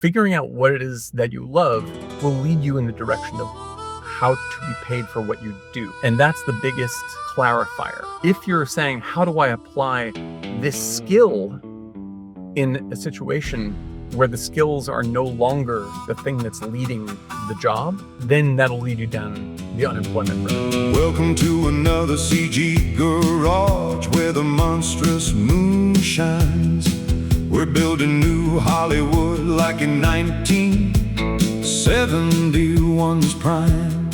figuring out what it is that you love will lead you in the direction of how to be paid for what you do. And that's the biggest clarifier. If you're saying, how do I apply this skill in a situation where the skills are no longer the thing that's leading the job, then that'll lead you down the unemployment road. Welcome to another CG garage where the monstrous moon shines. We're building new Hollywood like in 1971's prime.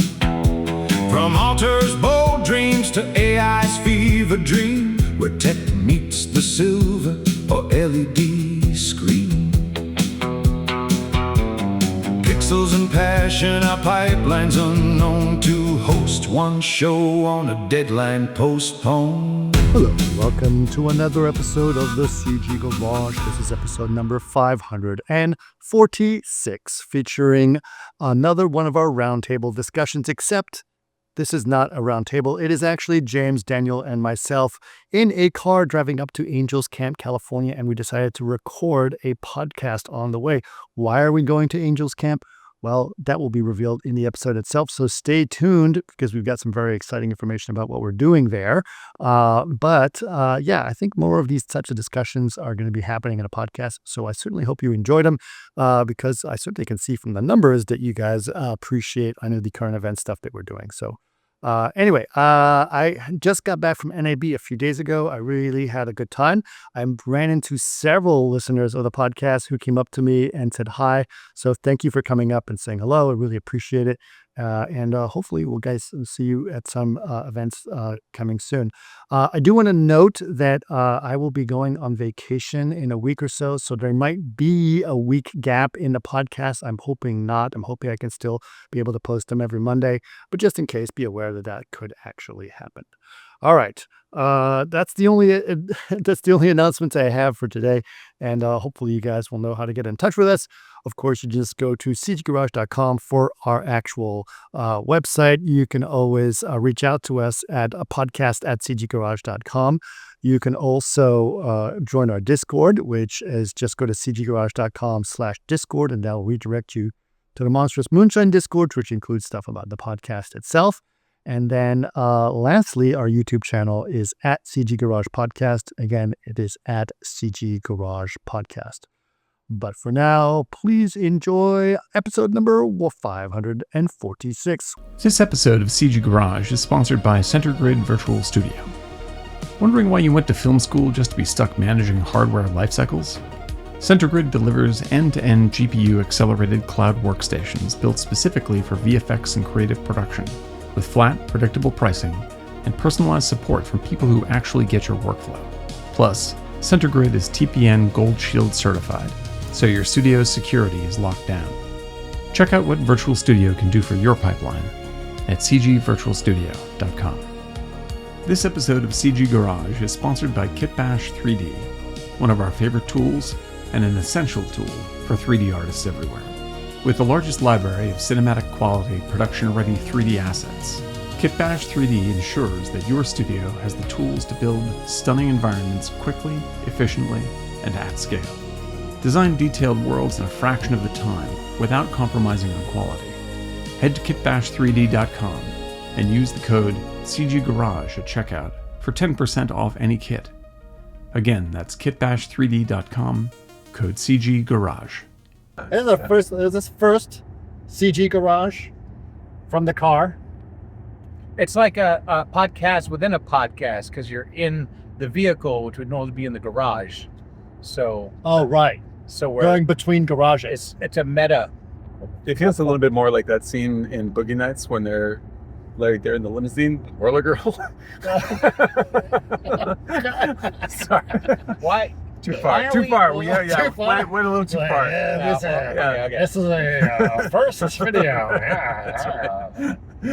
From Altair's bold dreams to AI's fever dream, where tech meets the silver or LED screen. Pixels and passion are pipelines unknown to host one show on a deadline postponed. Hello, welcome to another episode of the CG Garage. This is episode number 546, featuring another one of our roundtable discussions, except this is not a roundtable. It is actually James, Daniel, and myself in a car driving up to Angels Camp, California, and we decided to record a podcast on the way. Why are we going to Angels Camp? Well, that will be revealed in the episode itself, so stay tuned because we've got some very exciting information about what we're doing there. I think more of these types of discussions are going to be happening in a podcast, so I certainly hope you enjoyed them because I certainly can see from the numbers that you guys appreciate the current event stuff that we're doing. So I just got back from NAB a few days ago. I really had a good time. I ran into several listeners of the podcast who came up to me and said hi. So thank you for coming up and saying hello. I really appreciate it. And hopefully we'll guys see you at some events coming soon. I do want to note that I will be going on vacation in a week or so. So there might be a week gap in the podcast. I'm hoping not. I'm hoping I can still be able to post them every Monday. But just in case, be aware that that could actually happen. All right. That's the only announcements I have for today. And hopefully you guys will know how to get in touch with us. Of course, you just go to cggarage.com for our actual website. You can always reach out to us at a podcast at cggarage.com. You can also join our Discord, which is just go to cggarage.com/Discord, and that will redirect you to the Monstrous Moonshine Discord, which includes stuff about the podcast itself. And then lastly, our YouTube channel is at CG Garage Podcast. Again, it is at CG Garage Podcast. But for now, please enjoy episode number 546. This episode of CG Garage is sponsored by CenterGrid Virtual Studio. Wondering why you went to film school just to be stuck managing hardware life cycles? CenterGrid delivers end-to-end GPU-accelerated cloud workstations built specifically for VFX and creative production, with flat, predictable pricing and personalized support from people who actually get your workflow. Plus, CenterGrid is TPN Gold Shield certified, so your studio's security is locked down. Check out what Virtual Studio can do for your pipeline at cgvirtualstudio.com. This episode of CG Garage is sponsored by Kitbash 3D, one of our favorite tools and an essential tool for 3D artists everywhere. With the largest library of cinematic quality, production-ready 3D assets, Kitbash 3D ensures that your studio has the tools to build stunning environments quickly, efficiently, and at scale. Design detailed worlds in a fraction of the time without compromising on quality. Head to kitbash3d.com and use the code CGGarage at checkout for 10% off any kit. Again, that's kitbash3d.com, code CGGarage. This is this first CG Garage from the car. It's like a podcast within a podcast because you're in the vehicle, which would normally be in the garage. So. Oh, right. So we're going between garages. It's a meta. It feels a little bit more like that scene in Boogie Nights when they're in the limousine, Whirler Girl. Sorry. Why? Too far. Too far. Went a little too far. This is a first video.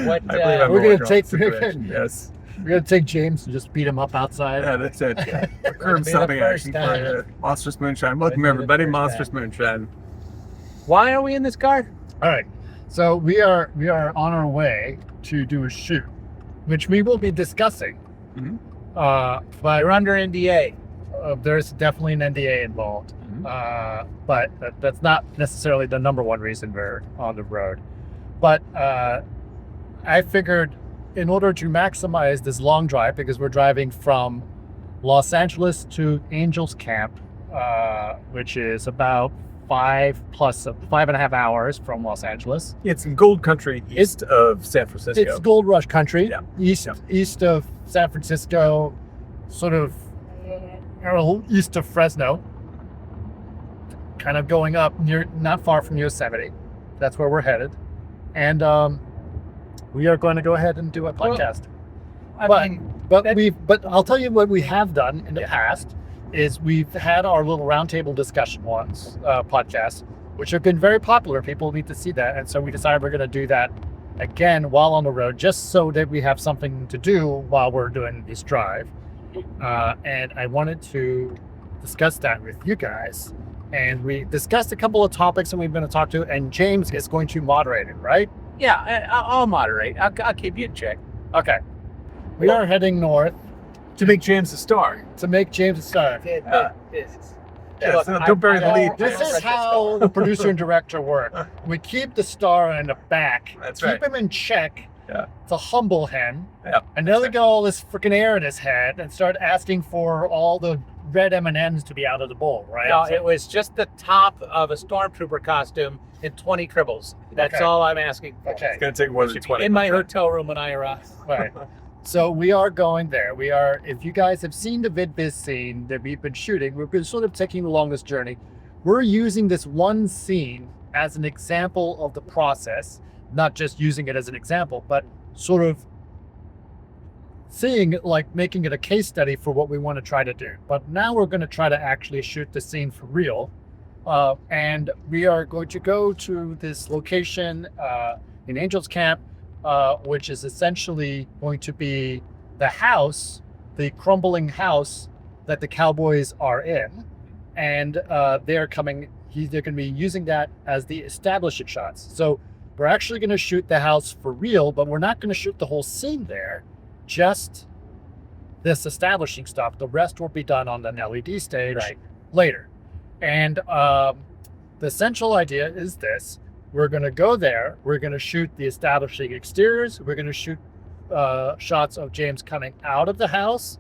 What? We're gonna take. Yes. We're gonna take James and just beat him up outside. Yeah, that's it. Yeah. Curb stomping action for Monstrous Moonshine. Welcome everybody, Monstrous Moonshine. Why are we in this car? All right. So we are on our way to do a shoot, which we will be discussing. Mm-hmm. But You're under NDA. there's definitely an NDA involved. Mm-hmm. but that's not necessarily the number one reason we're on the road. But I figured in order to maximize this long drive, because we're driving from Los Angeles to Angels Camp, which is about 5.5 hours from Los Angeles. It's in gold country east of San Francisco. It's gold rush country, Yeah. east of San Francisco, sort of east of Fresno, kind of going up not far from Yosemite. That's where we're headed. And we are going to go ahead and do a podcast. But I'll tell you what we have done in the past is we've had our little roundtable discussion podcasts, which have been very popular. People need to see that. And so we decided we're going to do that again while on the road, just so that we have something to do while we're doing this drive. And I wanted to discuss that with you guys. And we discussed a couple of topics that we've been to talk to, and James is going to moderate it, right? Yeah, I'll moderate. I'll keep you in check. Okay. We are heading north To make James a star. to make James a star. Yeah, so don't bury the lead. This is how the producer and director work. We keep the star in the back. That's keep right. him in check. Yeah. To humble him. Yeah. And then they get all this freaking air in his head and start asking for all the red M&Ms to be out of the bowl, right? No, it was just the top of a stormtrooper costume and 20 cribbles. That's Okay. all I'm asking for. Okay. It's going to take more than 20. In my hotel room when I arrive. Right. So we are going there. We are, if you guys have seen the Vid-Viz scene that we've been shooting, we've been sort of taking along this journey. We're using this one scene as an example of the process, not just using it as an example, but sort of seeing it, like making it a case study for what we want to try to do. But now we're going to try to actually shoot the scene for real. And we are going to go to this location in Angels Camp, which is essentially going to be the house, the crumbling house that the cowboys are in. And they're going to be using that as the establishing shots. So we're actually going to shoot the house for real, but we're not going to shoot the whole scene there, just this establishing stuff. The rest will be done on an LED stage later. And the central idea is this. We're going to go there. We're going to shoot the establishing exteriors. We're going to shoot shots of James coming out of the house.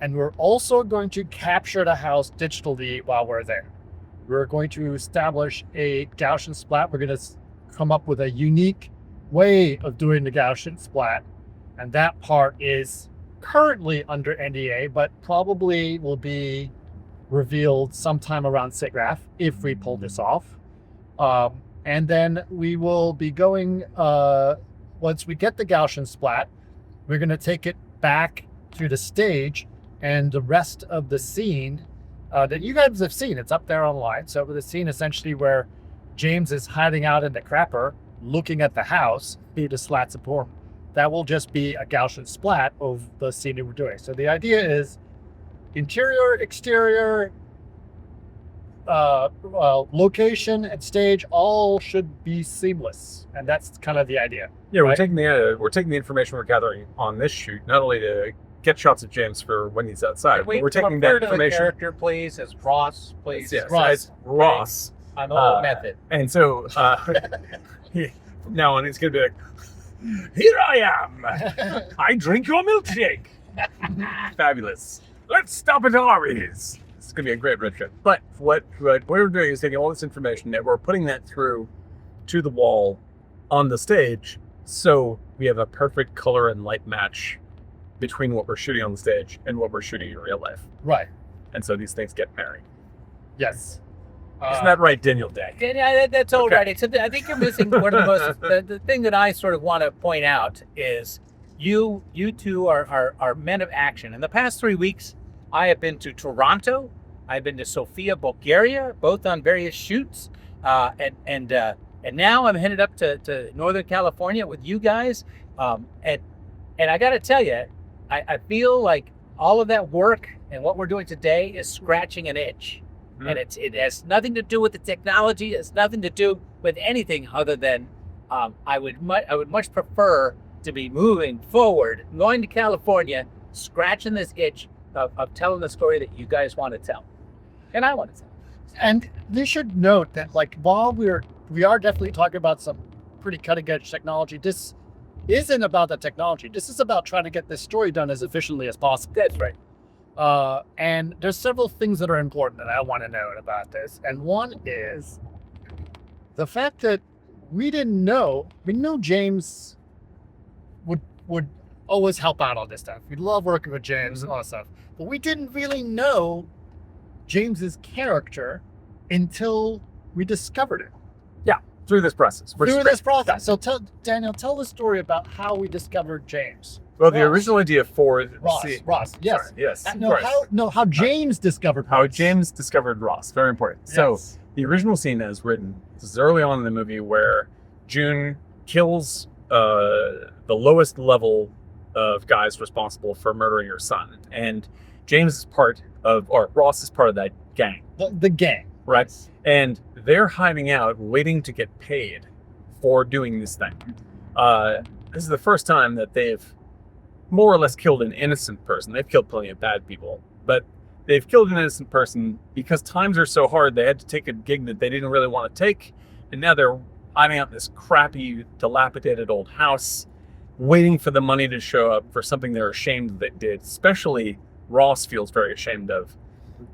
And we're also going to capture the house digitally while we're there. We're going to establish a Gaussian splat. We're going to come up with a unique way of doing the Gaussian splat. And that part is currently under NDA, but probably will be revealed sometime around SIGGRAPH if we pull this off. And then we will be going, once we get the Gaussian splat, we're going to take it back to the stage, and the rest of the scene that you guys have seen, it's up there online. So the scene essentially where James is hiding out in the crapper, looking at the house, through the slats of porn, that will just be a Gaussian splat of the scene that we're doing. So the idea is interior, exterior, location and stage all should be seamless, and that's kind of the idea. Yeah, right? we're taking the information we're gathering on this shoot, not only to get shots of James for when he's outside, but we're taking that refer to the information. character, please, as Ross, please. Yes, Ross. it's Ross. On the old method. And so from now on, it's going to be like, here I am. I drink your milkshake. Fabulous. Let's stop at Ari's. It's going to be a great road trip. But what we're doing is taking all this information and we're putting that through to the wall on the stage, so we have a perfect color and light match between what we're shooting on the stage and what we're shooting in real life. Right. And so these things get married. Yes. Isn't that right, Daniel Day? Yeah, that's all Okay. right. Except I think you're missing one of the most. The thing that I sort of want to point out is you two are men of action. In the past 3 weeks, I have been to Toronto. I've been to Sofia, Bulgaria, both on various shoots, and now I'm headed up to Northern California with you guys. And I got to tell you, I feel like all of that work and what we're doing today is scratching an itch. And it has nothing to do with the technology. It's nothing to do with anything other than I would much prefer to be moving forward, going to California, scratching this itch of telling the story that you guys want to tell, and I want to tell. And they should note that, like, while we are definitely talking about some pretty cutting edge technology, this isn't about the technology. This is about trying to get this story done as efficiently as possible. That's right. And there's several things that are important that I want to note about this. And one is the fact that we know James would always help out on this stuff. We love working with James and all that stuff. But we didn't really know James's character until we discovered it. Through this process. So Daniel, tell the story about how we discovered James. Well, the original idea for Ross, yes. Sorry, yes. How James discovered How Ross. James discovered Ross. Very important. Yes. So the original scene as written, this is early on in the movie where June kills the lowest level of guys responsible for murdering her son. And Ross is part of that gang. The gang. Right. And they're hiding out, waiting to get paid for doing this thing. This is the first time that they've more or less killed an innocent person. They've killed plenty of bad people, but they've killed an innocent person because times are so hard. They had to take a gig that they didn't really want to take. And now they're hiding out in this crappy, dilapidated old house, waiting for the money to show up for something they're ashamed that they did. Especially Ross feels very ashamed of.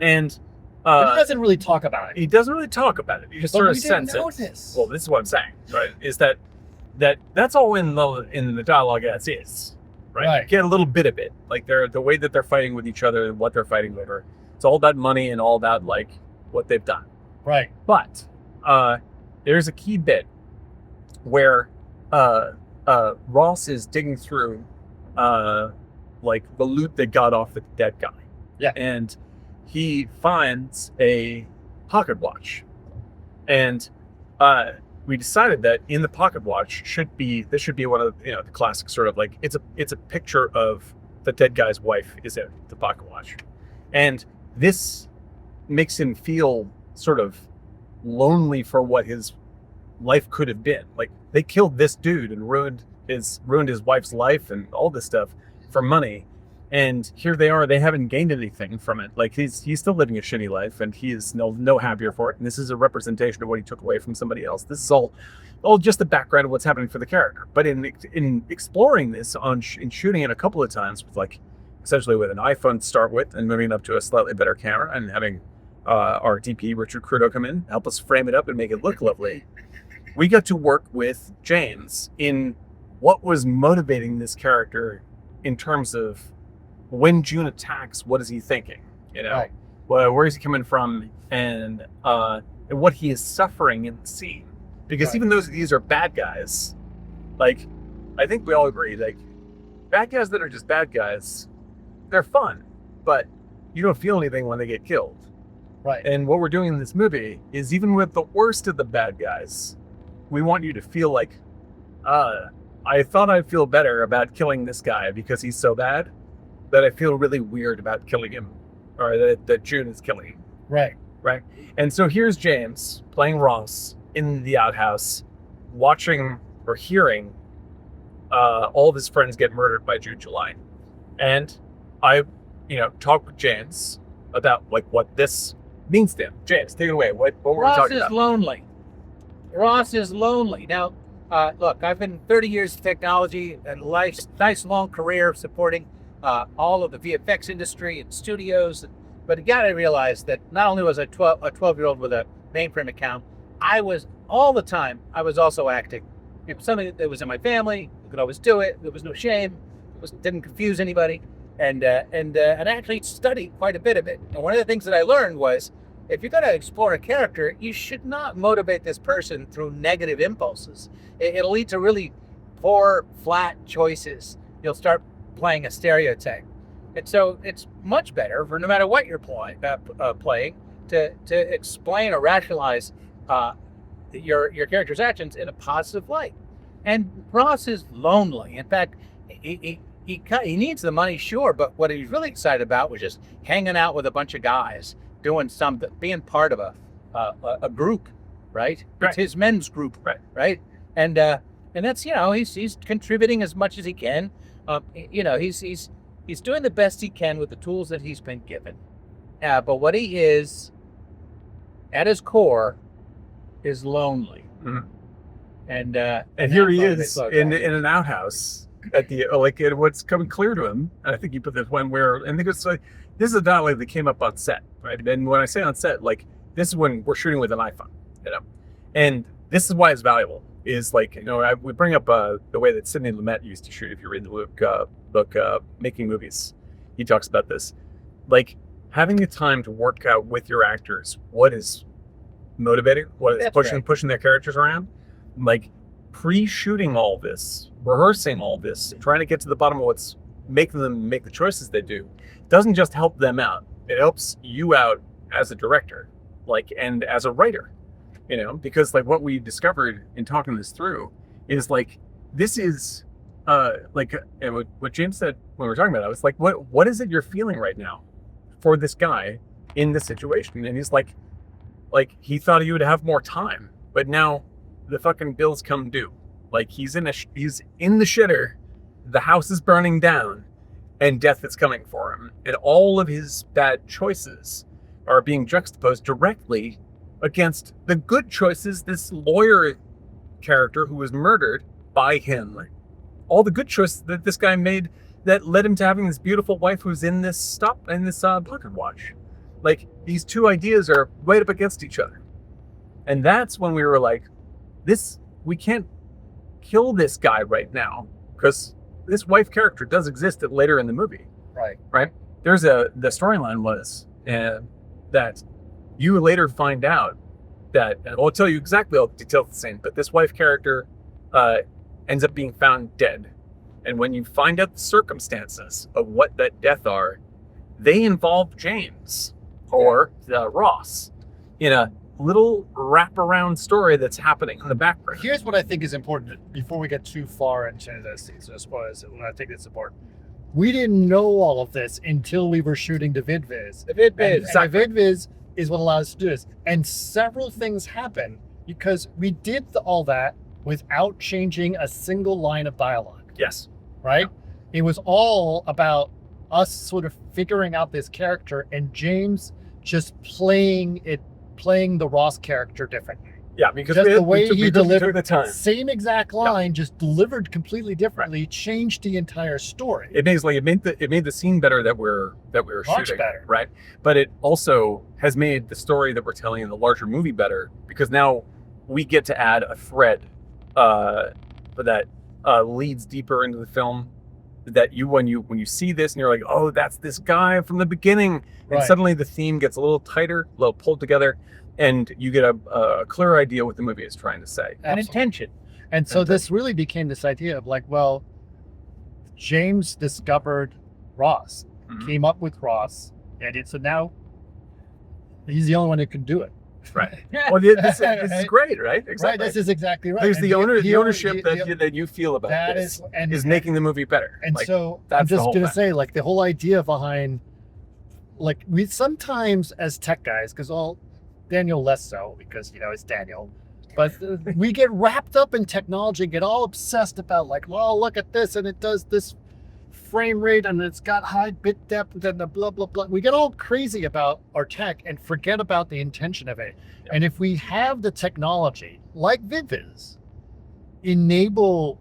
And But he doesn't really talk about it. he doesn't really talk about it. You just sort of sense it. This. Well, this is what I'm saying, right? Is that's all in the dialogue as is, right? Right. You get a little bit of it, like the way that they're fighting with each other and what they're fighting over. It's all about money and all about like what they've done. Right. But there's a key bit where Ross is digging through like the loot that got off the dead guy. Yeah. And he finds a pocket watch. And we decided that in the pocket watch should be one of the classic sort of like it's a picture of the dead guy's wife is in the pocket watch. And this makes him feel sort of lonely for what his life could have been. Like they killed this dude and ruined his wife's life and all this stuff for money. And here they are, they haven't gained anything from it. Like he's still living a shitty life and he is no happier for it. And this is a representation of what he took away from somebody else. This is all just the background of what's happening for the character. But in exploring this in shooting it a couple of times with like essentially with an iPhone to start with and moving it up to a slightly better camera and having our DP Richard Crudo come in, help us frame it up and make it look lovely. We got to work with James in what was motivating this character in terms of when June attacks, what is he thinking? Right. Where is he coming from, and what he is suffering in the scene? Because Right. even though these are bad guys, like I think we all agree, like bad guys that are just bad guys, they're fun, but you don't feel anything when they get killed. Right. And what we're doing in this movie is even with the worst of the bad guys, we want you to feel like, I thought I'd feel better about killing this guy because he's so bad that I feel really weird about killing him, or that June is killing him. Right. Right. And so here's James playing Ross in the outhouse, watching or hearing all of his friends get murdered by June July. And I, talk with James about like what this means to him. James, take it away. What were we talking about? Ross is lonely. Now, look, I've been 30 years of technology and nice long career supporting all of the VFX industry and studios. But you got to realize that not only was I a 12-year-old with a mainframe account, I was also acting. It was something that was in my family. I could always do it. There was no shame. Didn't confuse anybody. And actually studied quite a bit of it. And one of the things that I learned was, if you're going to explore a character, you should not motivate this person through negative impulses. It'll lead to really poor, flat choices. You'll start playing a stereotype. And so it's much better for no matter what you're playing to explain or rationalize your character's actions in a positive light. And Ross is lonely. In fact, he needs the money, sure, but what he's really excited about was just hanging out with a bunch of guys, doing something, being part of a group, right? Right. It's his men's group, right? And that's he's contributing as much as he can. He's doing the best he can with the tools that he's been given. But what he is, at his core, is lonely. Mhm. And here he is in an outhouse at the what's coming clear to him. And I think you put this one where, and I think it's like, this is a dialogue that came up on set, right? And when I say on set, like, this is when we're shooting with an iPhone, and this is why it's valuable. Is like, we bring up the way that Sidney Lumet used to shoot. If you read the book Making Movies, he talks about this, like having the time to work out with your actors what is motivating, what is pushing their characters around. Like pre-shooting all this, rehearsing all this, trying to get to the bottom of what's making them make the choices they do, doesn't just help them out. It helps you out as a director, like, and as a writer, because like what we discovered in talking this through is like, this is and what James said when we were talking about it, I was like, what is it you're feeling right now for this guy in this situation? And he's like he thought he would have more time, but now the fucking bills come due. Like he's in the shitter, the house is burning down, and death is coming for him. And all of his bad choices are being juxtaposed directly against the good choices this lawyer character who was murdered by him. All the good choices that this guy made that led him to having this beautiful wife who's in this pocket watch. Like these two ideas are right up against each other. And that's when we were like, we can't kill this guy right now, because this wife character does exist later in the movie. Right. There's the storyline was that you later find out that, and I'll tell you exactly all the details the same, but this wife character ends up being found dead. And when you find out the circumstances of what that death are, they involve James or Ross in a little wraparound story that's happening in the background. Here's what I think is important before we get too far into this. As far as when I think it's important, we didn't know all of this until we were shooting the Vid-Viz. The Vid-Viz. And the Vid-Viz is what allowed us to do this. And several things happen because we did all that without changing a single line of dialogue. Yes. Right? Yeah. It was all about us sort of figuring out this character and James just playing the Ross character differently. Yeah, because just the way he delivered the time. Same exact line, just delivered completely differently, changed the entire story. It made the scene better that we're Much shooting, better. right? But it also has made the story that we're telling in the larger movie better, because now we get to add a thread that leads deeper into the film. That when you see this and you're like, oh, that's this guy from the beginning, and suddenly the theme gets a little tighter, a little pulled together, and you get a clear idea what the movie is trying to say. An intention. And so this really became this idea of like, well, James discovered Ross, came up with Ross, and so now he's the only one who can do it. Right. Well, this is great, right? Exactly. Right. This is exactly right. There's the ownership that you feel about this is making the movie better. And like, so I'm just going to say, like, the whole idea behind, like, we sometimes as tech guys, because Daniel less so, because, it's Daniel, but we get wrapped up in technology, get all obsessed about, like, well, look at this, and it does this frame rate, and it's got high bit depth, and the blah, blah, blah. We get all crazy about our tech and forget about the intention of it. Yep. And if we have the technology, like VidViz, enable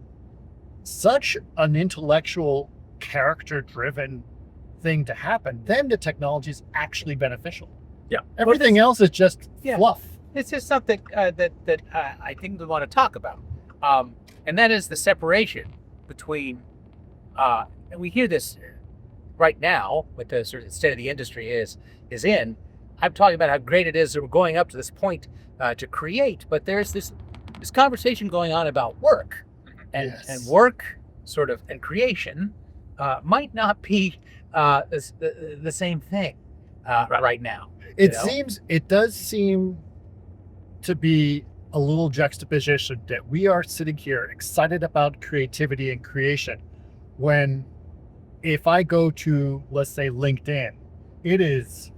such an intellectual, character-driven thing to happen, then the technology is actually beneficial. Yeah. Everything else is just fluff. This is something that I think we want to talk about. And that is the separation between, and we hear this right now with the sort of state of the industry is in. I'm talking about how great it is that we're going up to this point to create, but there's this conversation going on about work, and work sort of and creation might not be the same thing right now. It does seem to be a little juxtaposition that we are sitting here excited about creativity and creation when if I go to, let's say, LinkedIn, it is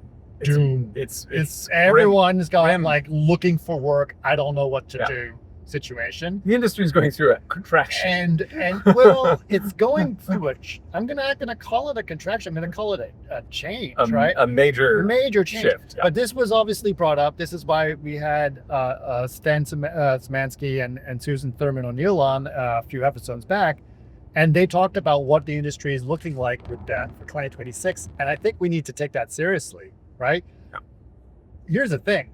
doom. It's everyone's going like looking for work. I don't know what to do. situation. The industry is going through a contraction. And well, it's going through I'm not gonna call it a contraction. I'm gonna call it a change, right? A major change. shift. Yeah. But this was obviously brought up. This is why we had Stan Szymanski and Susan Thurman O'Neill on a few episodes back, and they talked about what the industry is looking like with that for 2026. And I think we need to take that seriously, right? Yeah. Here's the thing.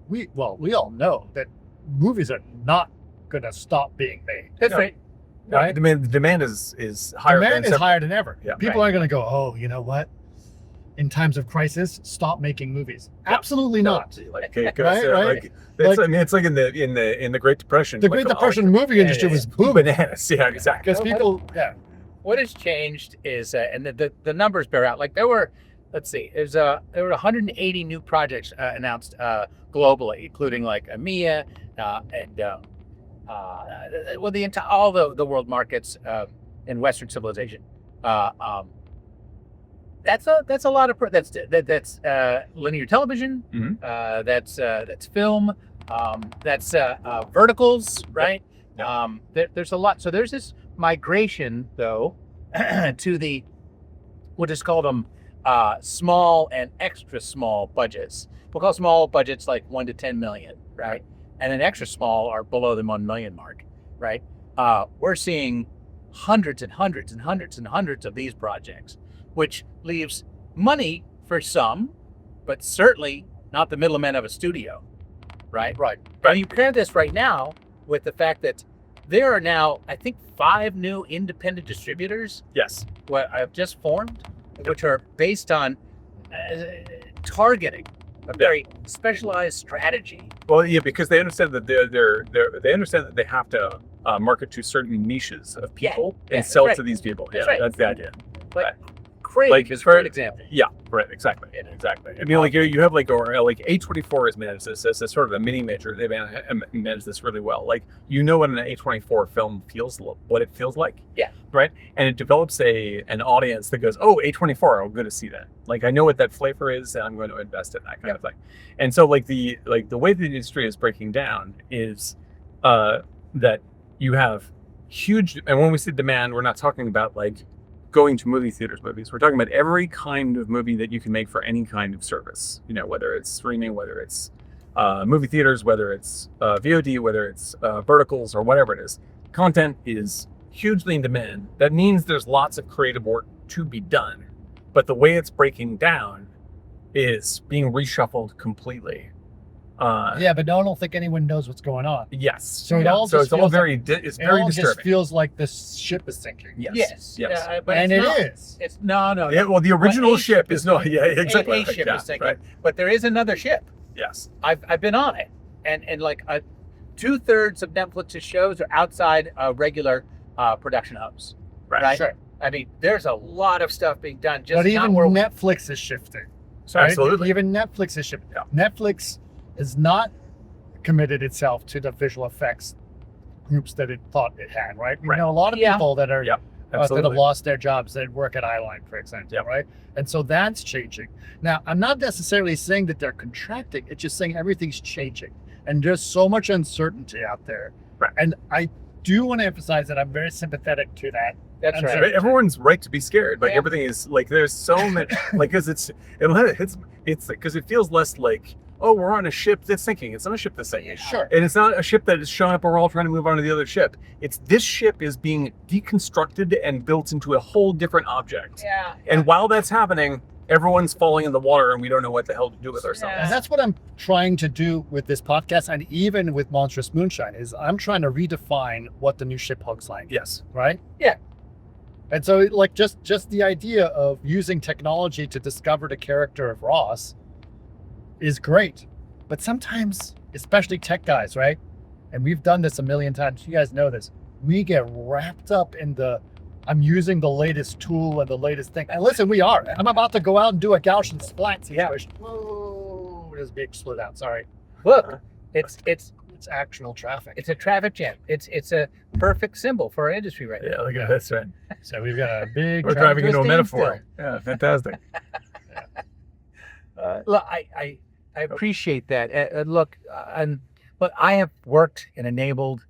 We all know that movies are not going to stop being made. That's No. right. No, Right? the demand is higher. Demand is higher than ever. Yeah. People aren't going to go, oh, you know what? In times of crisis, stop making movies. Yeah. Absolutely not. Like, Right, right. Like, it's, I mean, it's like in the Great Depression. The like, Great Depression movie industry was booming bananas. Yeah, exactly. because people, What has changed is, and the numbers bear out. Like there were 180 new projects announced globally, including like EMEA and all the world markets in Western civilization. That's a lot of that's linear television. Mhm. That's film. That's verticals, right? Yeah. There's a lot. So there's this migration though to the we'll just call them small and extra small budgets. We'll call small budgets like 1 to 10 million, right? And then extra small are below the 1 million mark, right? We're seeing hundreds and hundreds and hundreds and hundreds of these projects, which leaves money for some, but certainly not the middlemen of a studio, right? right. And you compare this right now with the fact that there are now, I think, 5 new independent distributors Yes. what I've just formed, which are based on targeting a very specialized strategy. Well, yeah, because they understand that they understand that they have to market to certain niches of people Yeah, and sell right. to these people. That's Yeah, right. that's the idea. Like Right. Craig Like, is a for- great example. Yeah, right, exactly. I mean, like you have like like A24 has managed this as a sort of a mini major. They managed this really well. Like what an A24 film what it feels like. Yeah. Right, and it develops an audience that goes, oh, A24, I'm going to see that. Like I know what that flavor is, and I'm going to invest in that kind of thing. And so like the way the industry is breaking down is that you have huge, and when we say demand, we're not talking about like going to movie theaters movies. We're talking about every kind of movie that you can make for any kind of service, whether it's streaming, whether it's movie theaters, whether it's VOD, whether it's verticals or whatever it is. Content is hugely in demand. That means there's lots of creative work to be done, but the way it's breaking down is being reshuffled completely. But I don't think anyone knows what's going on. Yes. So it Yeah. all so just it's all feels very It very all disturbing. just feels like the ship is sinking. Yes. But And it's it not. is. It's no. Yeah. Well, the original a ship is not. Yeah. Exactly. A ship Yeah, is sinking, right. but there is another ship. Yes. I've been on it, and like 2/3 of Netflix's shows are outside regular production hubs. Right. Sure. I mean, there's a lot of stuff being done. Just But even not where Netflix is shifting. Right? Absolutely. Even Netflix is shifting. Yeah. Netflix is not committed itself to the visual effects groups that it thought it had, right? We Right. know a lot of Yeah. people that are Yep. that have Absolutely. lost their jobs that work at Eyeline, for example, Yep. right? And so that's changing. Now, I'm not necessarily saying that they're contracting. It's just saying everything's changing. And there's so much uncertainty out there. Right. And I do want to emphasize that I'm very sympathetic to that. that's and right. But everyone's right to be scared. Like Yeah. everything is like there's so much like because it's because it feels less like, oh, we're on a ship that's sinking. It's not a ship that's sinking. Sure. And it's not a ship that is showing up and we're all trying to move on to the other ship. It's this ship is being deconstructed and built into a whole different object. Yeah. And while that's happening, everyone's falling in the water and we don't know what the hell to do with ourselves. And that's what I'm trying to do with this podcast and even with Monstrous Moonshine is I'm trying to redefine what the new ship looks like, Yes. right? Yeah. And so like just the idea of using technology to discover the character of Ross is great. But sometimes, especially tech guys, right? And we've done this a million times. You guys know this. We get wrapped up in I'm using the latest tool and the latest thing. And listen, we are. I'm about to go out and do a Gaussian Splat situation. Whoa, there's a big split out. Sorry. Look, it's It's actual traffic. it's a traffic jam. It's a perfect symbol for our industry right now. Yeah, look at this, right? So we've got a big We're traffic driving into a stand metaphor. Yeah, fantastic. Look, I appreciate that. And look, and But I have worked and enabled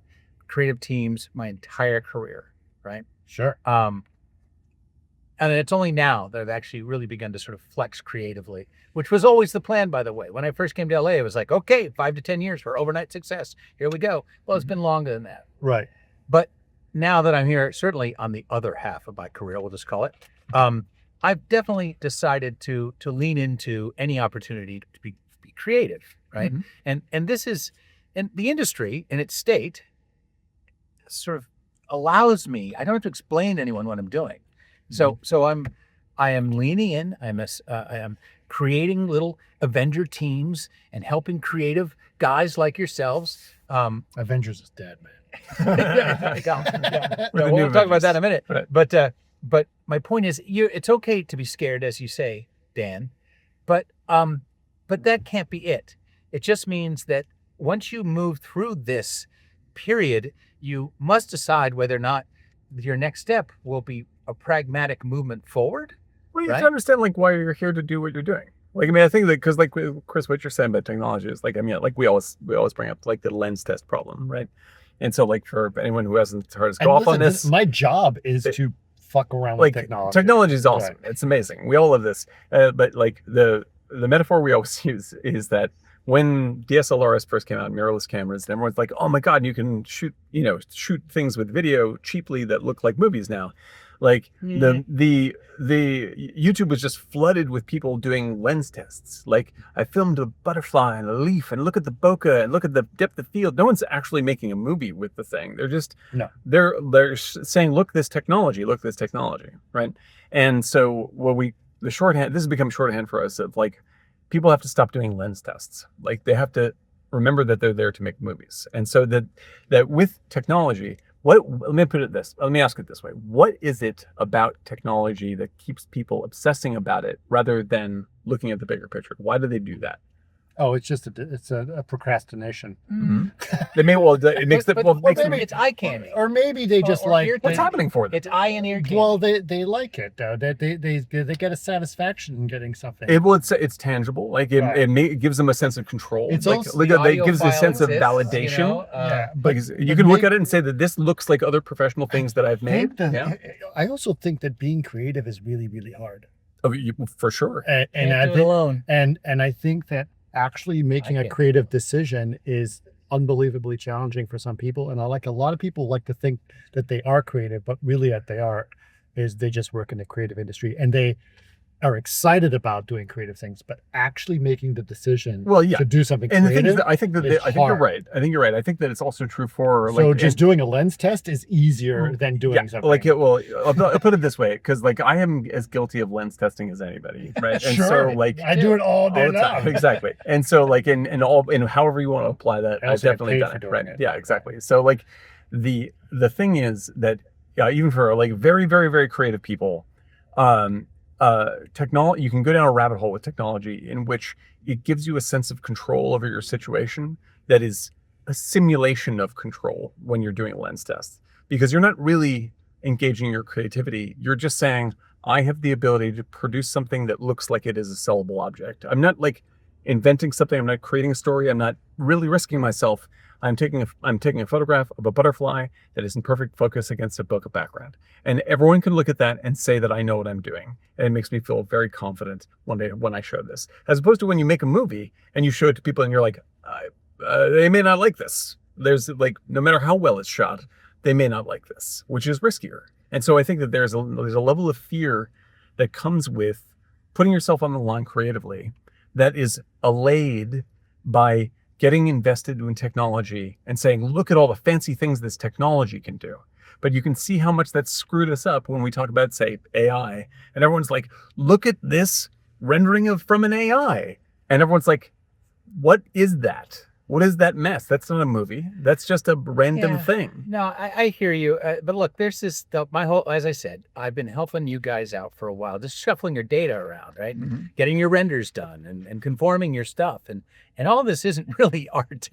creative teams my entire career, right? Sure. And it's only now that I've actually really begun to sort of flex creatively, which was always the plan, by the way. When I first came to LA, it was like, okay, 5 to 10 years for overnight success. Here we go. Well, it's been longer than that. Right. But now that I'm here, certainly on the other half of my career, we'll just call it, I've definitely decided to lean into any opportunity to be creative, right? And this is, and the industry in its state sort of allows me, I don't have to explain to anyone what I'm doing. So I am leaning in. I am creating little Avenger teams and helping creative guys like yourselves. Avengers is dead, man. We'll talk about that in a minute. Right. But my point is, it's okay to be scared, as you say, Dan, but that can't be it. It just means that once you move through this period, you must decide whether or not your next step will be a pragmatic movement forward. Well, you right? have to understand like why you're here to do what you're doing. Like, I mean, I think that because like Chris, what you're saying about technology is like, I mean, like we always bring up like the lens test problem, right? And so like for anyone who hasn't heard us go off on this, my job is to fuck around with technology. Technology is awesome. Right. It's amazing. We all love this. But like the metaphor we always use is that when DSLRs first came out, mirrorless cameras, and everyone's like, oh my God, you can shoot things with video cheaply that look like movies now. Like the YouTube was just flooded with people doing lens tests. Like I filmed a butterfly and a leaf and look at the bokeh and look at the depth of field. No one's actually making a movie with the thing. They're just they're saying, look this technology, right? And so the shorthand, this has become shorthand for us of like people have to stop doing lens tests. Like they have to remember that they're there to make movies. And so that with technology, let me ask it this way. What is it about technology that keeps people obsessing about it rather than looking at the bigger picture? Why do they do that? Oh, it's just a procrastination. They may it makes them. Maybe it's eye candy, or maybe they just like what's happening for them. It's eye and ear candy. Well, they like it though. They get a satisfaction in getting something. It's tangible. Like it gives them a sense of control. It's like also it gives a sense of validation. But you can look at it and say that this looks like other professional things that I've made. I also think that being creative is really, really hard. Oh, for sure. And I think alone. And I think that actually making a creative decision is unbelievably challenging for some people. And a lot of people like to think that they are creative, but really what they are is they just work in the creative industry and they are excited about doing creative things, but actually making the decision to do something and creative. The thing is that I think you're right. I think you're right. I think that it's also true for doing a lens test is easier than doing something. I'll put it this way, because like I am as guilty of lens testing as anybody, right? And so like I do it all day long. Exactly. And so like in however you want to apply that, I've definitely done it. Right. Yeah, exactly. So like the thing is that even for like very, very, very creative people, technology, you can go down a rabbit hole with technology in which it gives you a sense of control over your situation that is a simulation of control when you're doing a lens test, because you're not really engaging your creativity. You're just saying, I have the ability to produce something that looks like it is a sellable object. I'm not like inventing something. I'm not creating a story. I'm not really risking myself. I'm taking a photograph of a butterfly that is in perfect focus against a bokeh background. And everyone can look at that and say that I know what I'm doing. And it makes me feel very confident one day when I show this. As opposed to when you make a movie and you show it to people and you're like, they may not like this. There's like, no matter how well it's shot, they may not like this, which is riskier. And so I think that there's a level of fear that comes with putting yourself on the line creatively that is allayed by getting invested in technology and saying, look at all the fancy things this technology can do. But you can see how much that screwed us up when we talk about, say, AI. And everyone's like, look at this rendering from an AI. And everyone's like, what is that? What is that mess? That's not a movie. That's just a random thing. No, I hear you. But look, there's this, as I said, I've been helping you guys out for a while, just shuffling your data around, right? Mm-hmm. Getting your renders done and conforming your stuff. And all this isn't really art.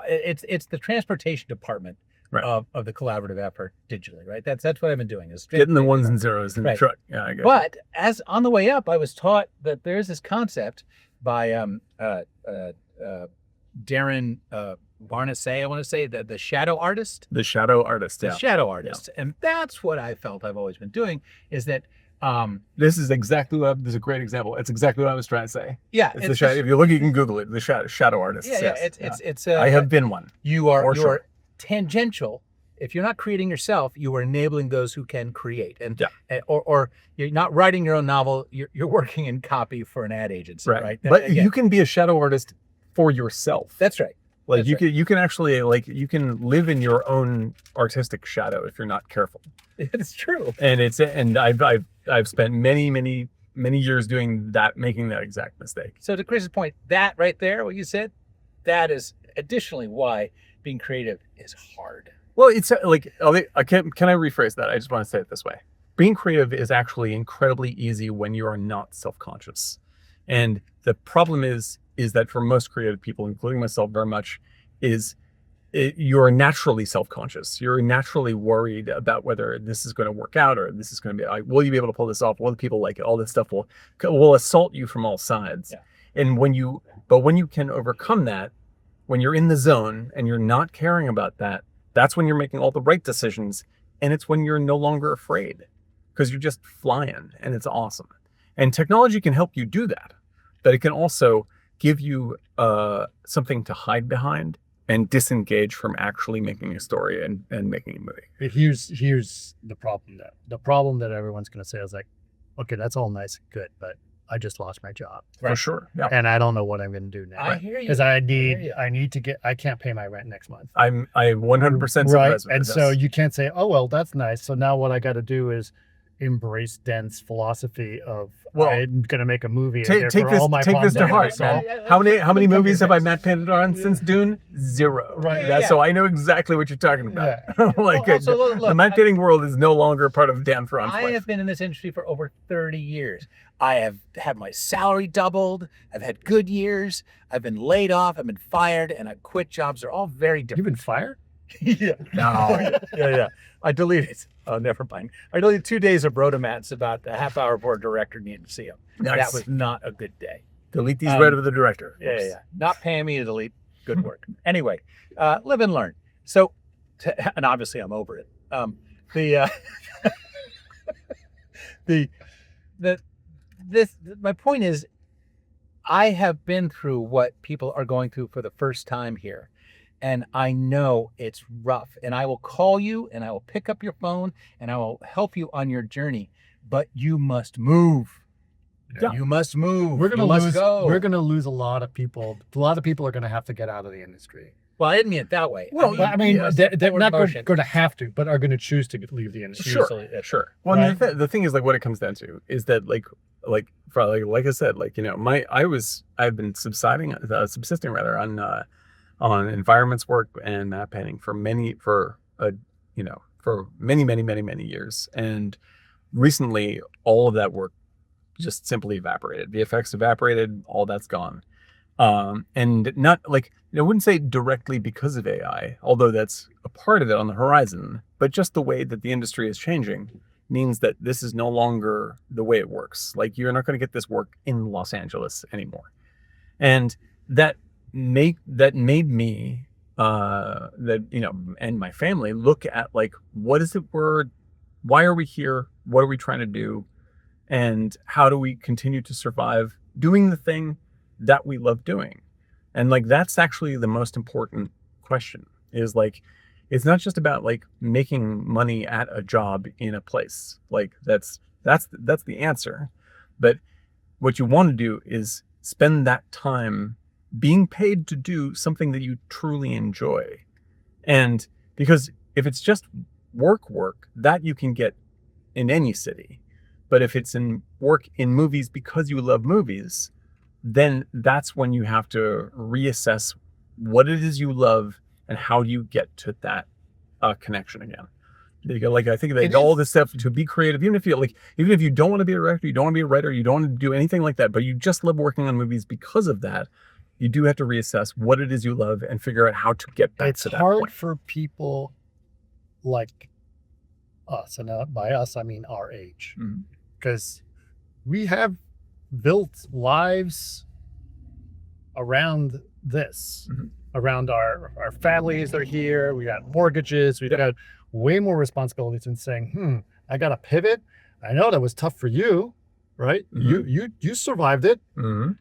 It's the transportation department of the collaborative effort digitally, right? That's what I've been doing. Is getting the ones and zeros in the truck. Yeah, I guess. But as on the way up, I was taught that there's this concept by Darren Barnasay, I want to say, the shadow artist. The shadow artist. The shadow artist. And that's what I felt I've always been doing, is that this is exactly what this is a great example. It's exactly what I was trying to say. Yeah, it's the shadow. If you look, you can Google it. The shadow artist. Yeah, yes. It's. I have been one. You are sure. tangential. If you're not creating yourself, you are enabling those who can create. And or you're not writing your own novel. You're working in copy for an ad agency, right? But you can be a shadow artist for yourself. That's right. Like you can actually you can live in your own artistic shadow if you're not careful. It's true. And I've spent many years doing that, making that exact mistake. So to Chris's point, that right there, what you said, that is additionally why being creative is hard. Well, it's like, can I rephrase that? I just want to say it this way. Being creative is actually incredibly easy when you are not self-conscious. And the problem is that for most creative people, including myself very much, you're naturally self-conscious. You're naturally worried about whether this is going to work out, or this is going to be like, will you be able to pull this off? Will the people like it? All this stuff will assault you from all sides. Yeah. And when you can overcome that, when you're in the zone and you're not caring about that, that's when you're making all the right decisions. And it's when you're no longer afraid, because you're just flying, and it's awesome. And technology can help you do that, but it can also give you something to hide behind and disengage from actually making a story and making a movie. But here's the problem though. The problem that everyone's going to say is like, okay, that's all nice and good, but I just lost my job. For sure. Yeah. And I don't know what I'm going to do now. I hear you. Because I need to get, I can't pay my rent next month. I 100% right. sympathize with And this. so you can't say, oh, well, that's nice. So now what I got to do is embrace Den's philosophy of, I'm going to make a movie. Take this to heart, man. How many movies have I matte painted on since Dune? 0. Right. So I know exactly what you're talking about. Yeah. The matte painting world is no longer part of Dan Ferron's life. I have been in this industry for over 30 years. I have had my salary doubled. I've had good years. I've been laid off. I've been fired, and I've quit jobs. They're all very different. You've been fired? Yeah. No. Yeah. I deleted. Oh, never mind. I deleted 2 days of Rotomats about a half hour before a director needed to see them. Nice. That was not a good day. Delete these right of the director. Yeah. Not paying me to delete. Good work. Anyway, live and learn. So, and obviously I'm over it. My point is, I have been through what people are going through for the first time here. And I know it's rough, and I will call you, and I will pick up your phone, and I will help you on your journey. But you must move. Yeah. You must move. We're gonna lose. We're gonna lose a lot of people. A lot of people are gonna have to get out of the industry. Well, I didn't mean it that way. Well, they're not motion. going to have to, but are going to choose to leave the industry. Sure. Well, right? the thing is, like, what it comes down to is that, like I said, like, you know, I've been subsisting rather on environments work and map painting for many years, and recently all of that work just simply evaporated. The effects evaporated, all that's gone. And not like, I wouldn't say directly because of AI, although that's a part of it on the horizon, but just the way that the industry is changing means that this is no longer the way it works. Like, you're not going to get this work in Los Angeles anymore. And that made me, and my family look at, like, what is it why are we here? What are we trying to do? And how do we continue to survive doing the thing that we love doing? And, like, that's actually the most important question, is, like, it's not just about, like, making money at a job in a place. Like, that's the answer. But what you want to do is spend that time being paid to do something that you truly enjoy. And because if it's just work, that you can get in any city. But if it's in work in movies because you love movies, then that's when you have to reassess what it is you love and how do you get to that connection again. Like, I think that all this stuff to be creative, even if you don't want to be a director, you don't want to be a writer, you don't want to do anything like that, but you just love working on movies because of that, you do have to reassess what it is you love and figure out how to get back to that point. It's hard for people like us, and by us I mean our age, because we have built lives around this Mhm. around our families are here. We got mortgages. We've got way more responsibilities than saying, I got to pivot. I know that was tough for you, right? You survived it. Mm-hmm.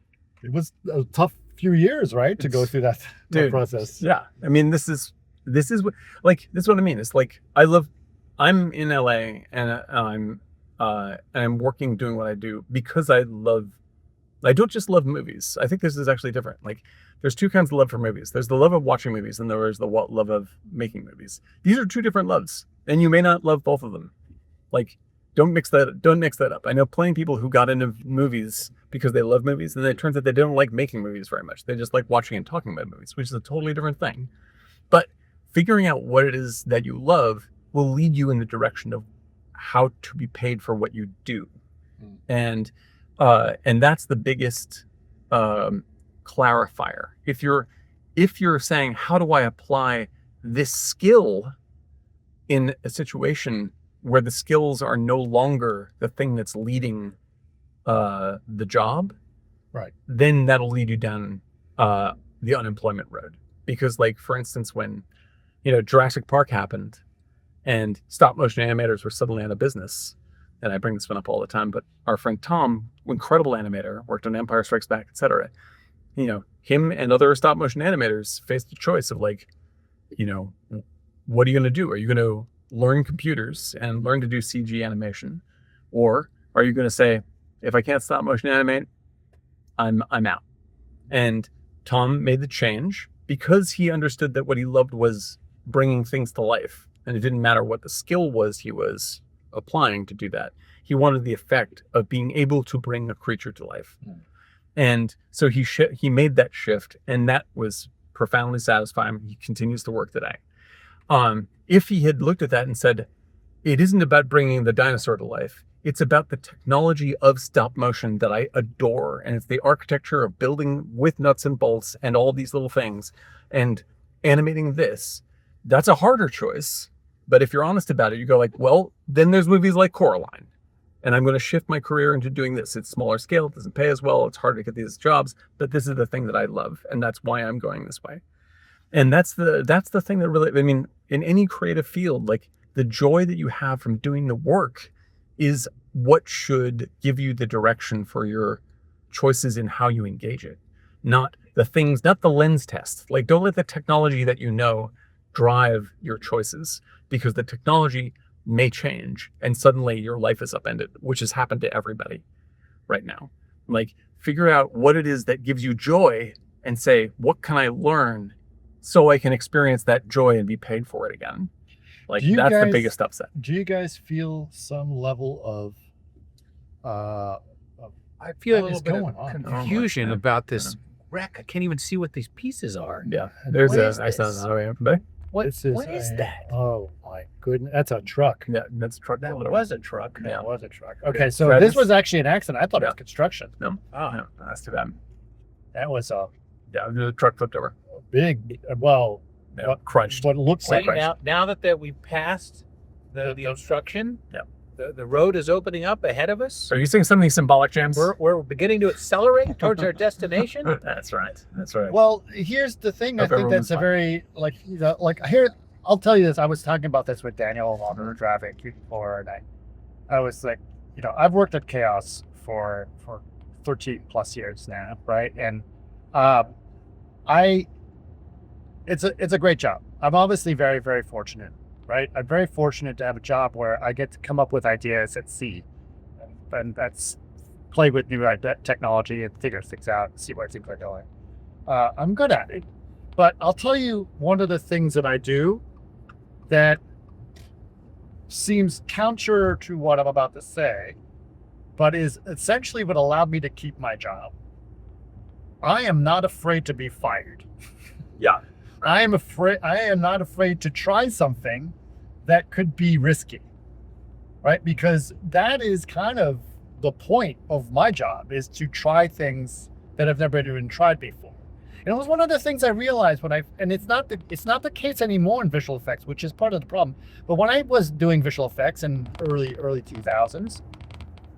It was a tough few years, right, to go through that process. Yeah, I mean, this is what I mean. It's like I'm in LA and I'm working doing what I do because I don't just love movies. I think this is actually different. Like, there's two kinds of love for movies. There's the love of watching movies, and there's the love of making movies. These are two different loves, and you may not love both of them. Like, don't mix that up. I know plenty of people who got into movies because they love movies, and it turns out they don't like making movies very much. They just like watching and talking about movies, which is a totally different thing. But figuring out what it is that you love will lead you in the direction of how to be paid for what you do. And that's the biggest clarifier. If you're saying, how do I apply this skill in a situation where the skills are no longer the thing that's leading the job, right? Then that'll lead you down the unemployment road. Because, like, for instance, when Jurassic Park happened and stop motion animators were suddenly out of business, and I bring this one up all the time, but our friend Tom, incredible animator, worked on Empire Strikes Back, etc. Him and other stop motion animators faced the choice of, like, what are you going to do? Are you going to learn computers and learn to do CG animation, or are you going to say, if I can't stop motion animate, I'm out? And Tom made the change because he understood that what he loved was bringing things to life, and it didn't matter what the skill was he was applying to do that. He wanted the effect of being able to bring a creature to life. And so he made that shift, and that was profoundly satisfying. He continues to work today. If he had looked at that and said, it isn't about bringing the dinosaur to life, it's about the technology of stop motion that I adore, and it's the architecture of building with nuts and bolts and all these little things and animating this, that's a harder choice. But if you're honest about it, you go like, well, then there's movies like Coraline, and I'm going to shift my career into doing this. It's smaller scale, it doesn't pay as well, it's hard to get these jobs, but this is the thing that I love, and that's why I'm going this way. And that's the thing that really, I mean, in any creative field, like, the joy that you have from doing the work is what should give you the direction for your choices in how you engage it. Not the lens test. Like, don't let the technology that drive your choices, because the technology may change and suddenly your life is upended, which has happened to everybody right now. Like, figure out what it is that gives you joy and say, what can I learn so I can experience that joy and be paid for it again? Like, that's the biggest upset. Do you guys feel some level of I feel a little bit of confusion about this wreck. I can't even see what these pieces are. Yeah, there's I saw that. What is that? Oh my goodness, that's a truck. Yeah, that's a truck. That was a truck. Yeah, it was a truck. Okay, so this was actually an accident. I thought it was construction. No, no, that's too bad. That was the truck flipped over. Big, crunched. What looks like now that we passed the obstruction, the road is opening up ahead of us. Are you saying something symbolic, James? We're beginning to accelerate towards our destination. That's right. Well, here's the thing. I think that's a very here. I'll tell you this. I was talking about this with Daniel on the traffic before, and I was like, I've worked at Chaos for 13 plus years now, right? And it's a great job. I'm obviously very, very fortunate, right? I'm very fortunate to have a job where I get to come up with ideas at sea, and that's play with new technology and figure things out and see where things are going. I'm good at it, but I'll tell you one of the things that I do that seems counter to what I'm about to say, but is essentially what allowed me to keep my job. I am not afraid to be fired. Yeah. I am not afraid to try something that could be risky, right? Because that is kind of the point of my job, is to try things that have never been tried before. And it was one of the things I realized and it's not the case anymore in visual effects, which is part of the problem. But when I was doing visual effects in early 2000s,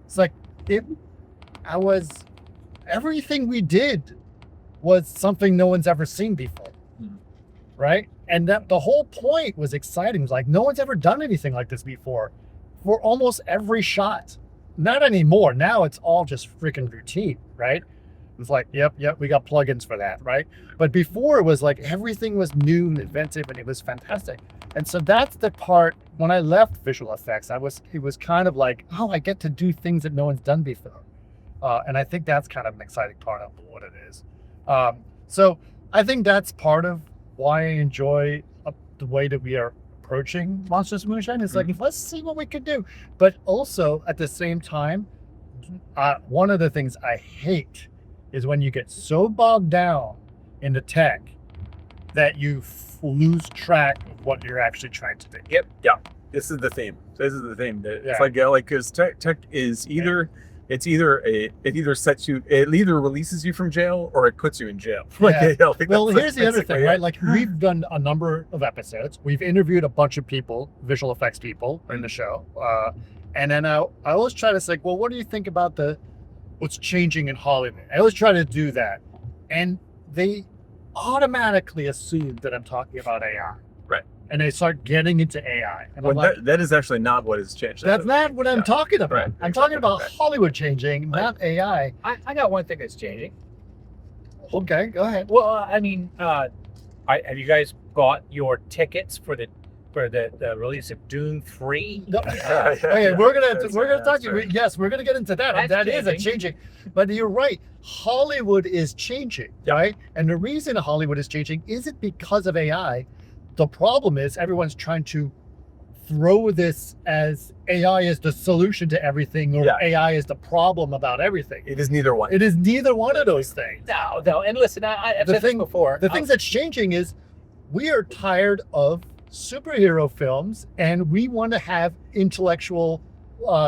it's like everything we did was something no one's ever seen before. Right? And that the whole point was exciting. It was like, no one's ever done anything like this before for almost every shot. Not anymore. Now it's all just freaking routine, right? It's like, yep, we got plugins for that, right? But before it was like everything was new and inventive and it was fantastic. And so that's the part when I left visual effects, it was kind of like, oh, I get to do things that no one's done before. And I think that's kind of an exciting part of what it is. So I think that's part of why I enjoy the way that we are approaching Monstrous Moonshine. Is like, let's see what we can do. But also at the same time, one of the things I hate is when you get so bogged down in the tech that you lose track of what you're actually trying to do. Yep. Yeah. This is the theme. It's like because tech is either it either releases you from jail or it puts you in jail. Yeah. Well, here's the other thing, right? Like we've done a number of episodes. We've interviewed a bunch of people, visual effects people in the show. And then I always try to say, well, what do you think about what's changing in Hollywood? I always try to do that. And they automatically assume that I'm talking about AI. Right. And they start getting into AI. And well, that is actually not what has changed. That's not what I'm talking about. Right. I'm talking about Hollywood changing, not AI. I got one thing that's changing. Okay, go ahead. Well, I mean, have you guys bought your tickets for the release of Dune 3? No. Okay, we're gonna talk. Yes, we're gonna get into that. And that is a changing. But you're right. Hollywood is changing, right? And the reason Hollywood is changing isn't because of AI. The problem is everyone's trying to throw this as AI is the solution to everything, or AI is the problem about everything. It is neither one. It is neither one of those things. No. And listen, I've said this before. The things that's changing is we are tired of superhero films and we want to have intellectual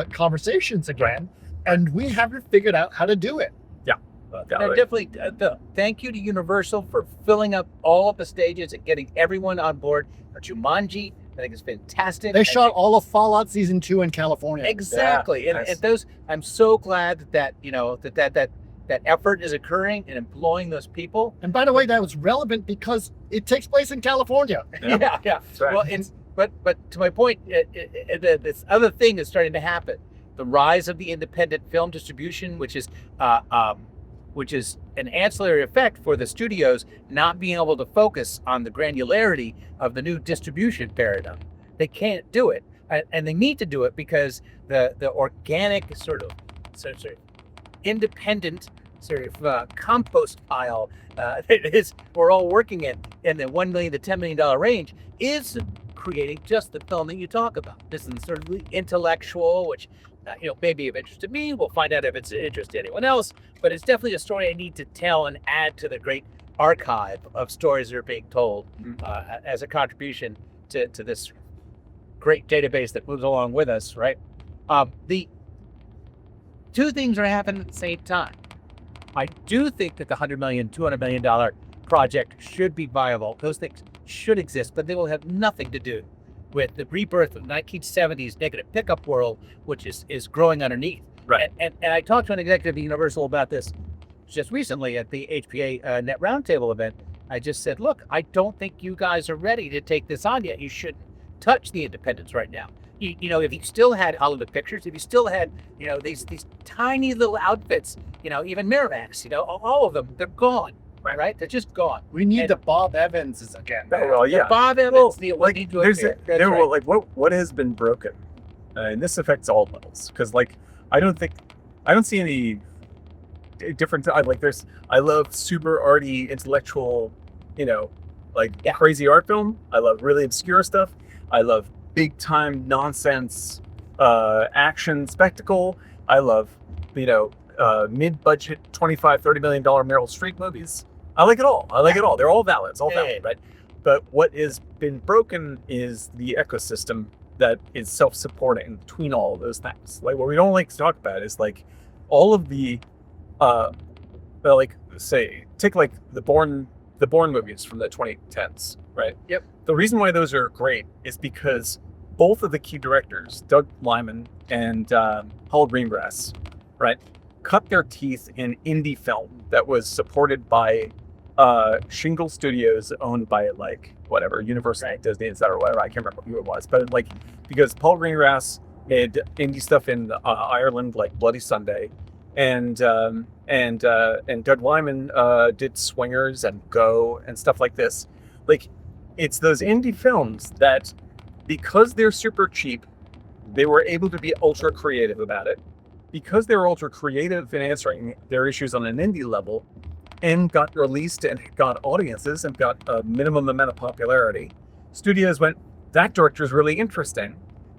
conversations again, and we haven't figured out how to do it. Definitely. Thank you to Universal for filling up all of the stages and getting everyone on board. Or Jumanji, I think it's fantastic. They shot all of Fallout Season 2 in California. Exactly, and those. I'm so glad that that effort is occurring and employing those people. And by the way, that was relevant because it takes place in California. Yeah. That's right. Well, but to my point, this other thing is starting to happen: the rise of the independent film distribution, which is an ancillary effect for the studios not being able to focus on the granularity of the new distribution paradigm. They can't do it, and they need to do it because the organic sort of independent compost pile we're all working in the $1 million to $10 million range is creating just the film that you talk about. This is sort of intellectual, which may be of interest to me. We'll find out if it's of interest to anyone else, but it's definitely a story I need to tell and add to the great archive of stories that are being told as a contribution to this great database that moves along with us, right? The two things are happening at the same time. I do think that the $100 million, $200 million project should be viable. Those things should exist, but they will have nothing to do with the rebirth of 1970s negative pickup world, which is growing underneath. Right. And I talked to an executive at Universal about this just recently at the HPA Net Roundtable event. I just said, look, I don't think you guys are ready to take this on yet. You shouldn't touch the independents right now. If you still had Hollywood Pictures, if you still had, these tiny little outfits, even Miramax, all of them, they're gone. Right? They're just gone. We need the Bob Evanses again. Well, yeah. The Bob Evans. What has been broken, and this affects all levels, because I don't see any different. I love super arty, intellectual, crazy art film. I love really obscure stuff. I love big time nonsense, action spectacle. I love, mid-budget $25-30 million Meryl Streep movies. I like it all. They're all valid. It's all valid, right? But what has been broken is the ecosystem that is self-supporting between all of those things. What we don't like to talk about is all of the, take the Bourne movies from the 2010s, right? Yep. The reason why those are great is because both of the key directors, Doug Liman and Paul Greengrass, right, cut their teeth in indie film that was supported by Shingle Studios owned by like whatever Universal, Disney, etc. Whatever, I can't remember who it was, but like because Paul Greengrass made indie stuff in Ireland like Bloody Sunday, and Doug Lyman did Swingers and Go and stuff like this. Like, it's those indie films that, because they're super cheap, they were able to be ultra creative about it. Because they were ultra creative in answering their issues on an indie level, and got released and got audiences and got a minimum amount of popularity, studios went, that director's really interesting.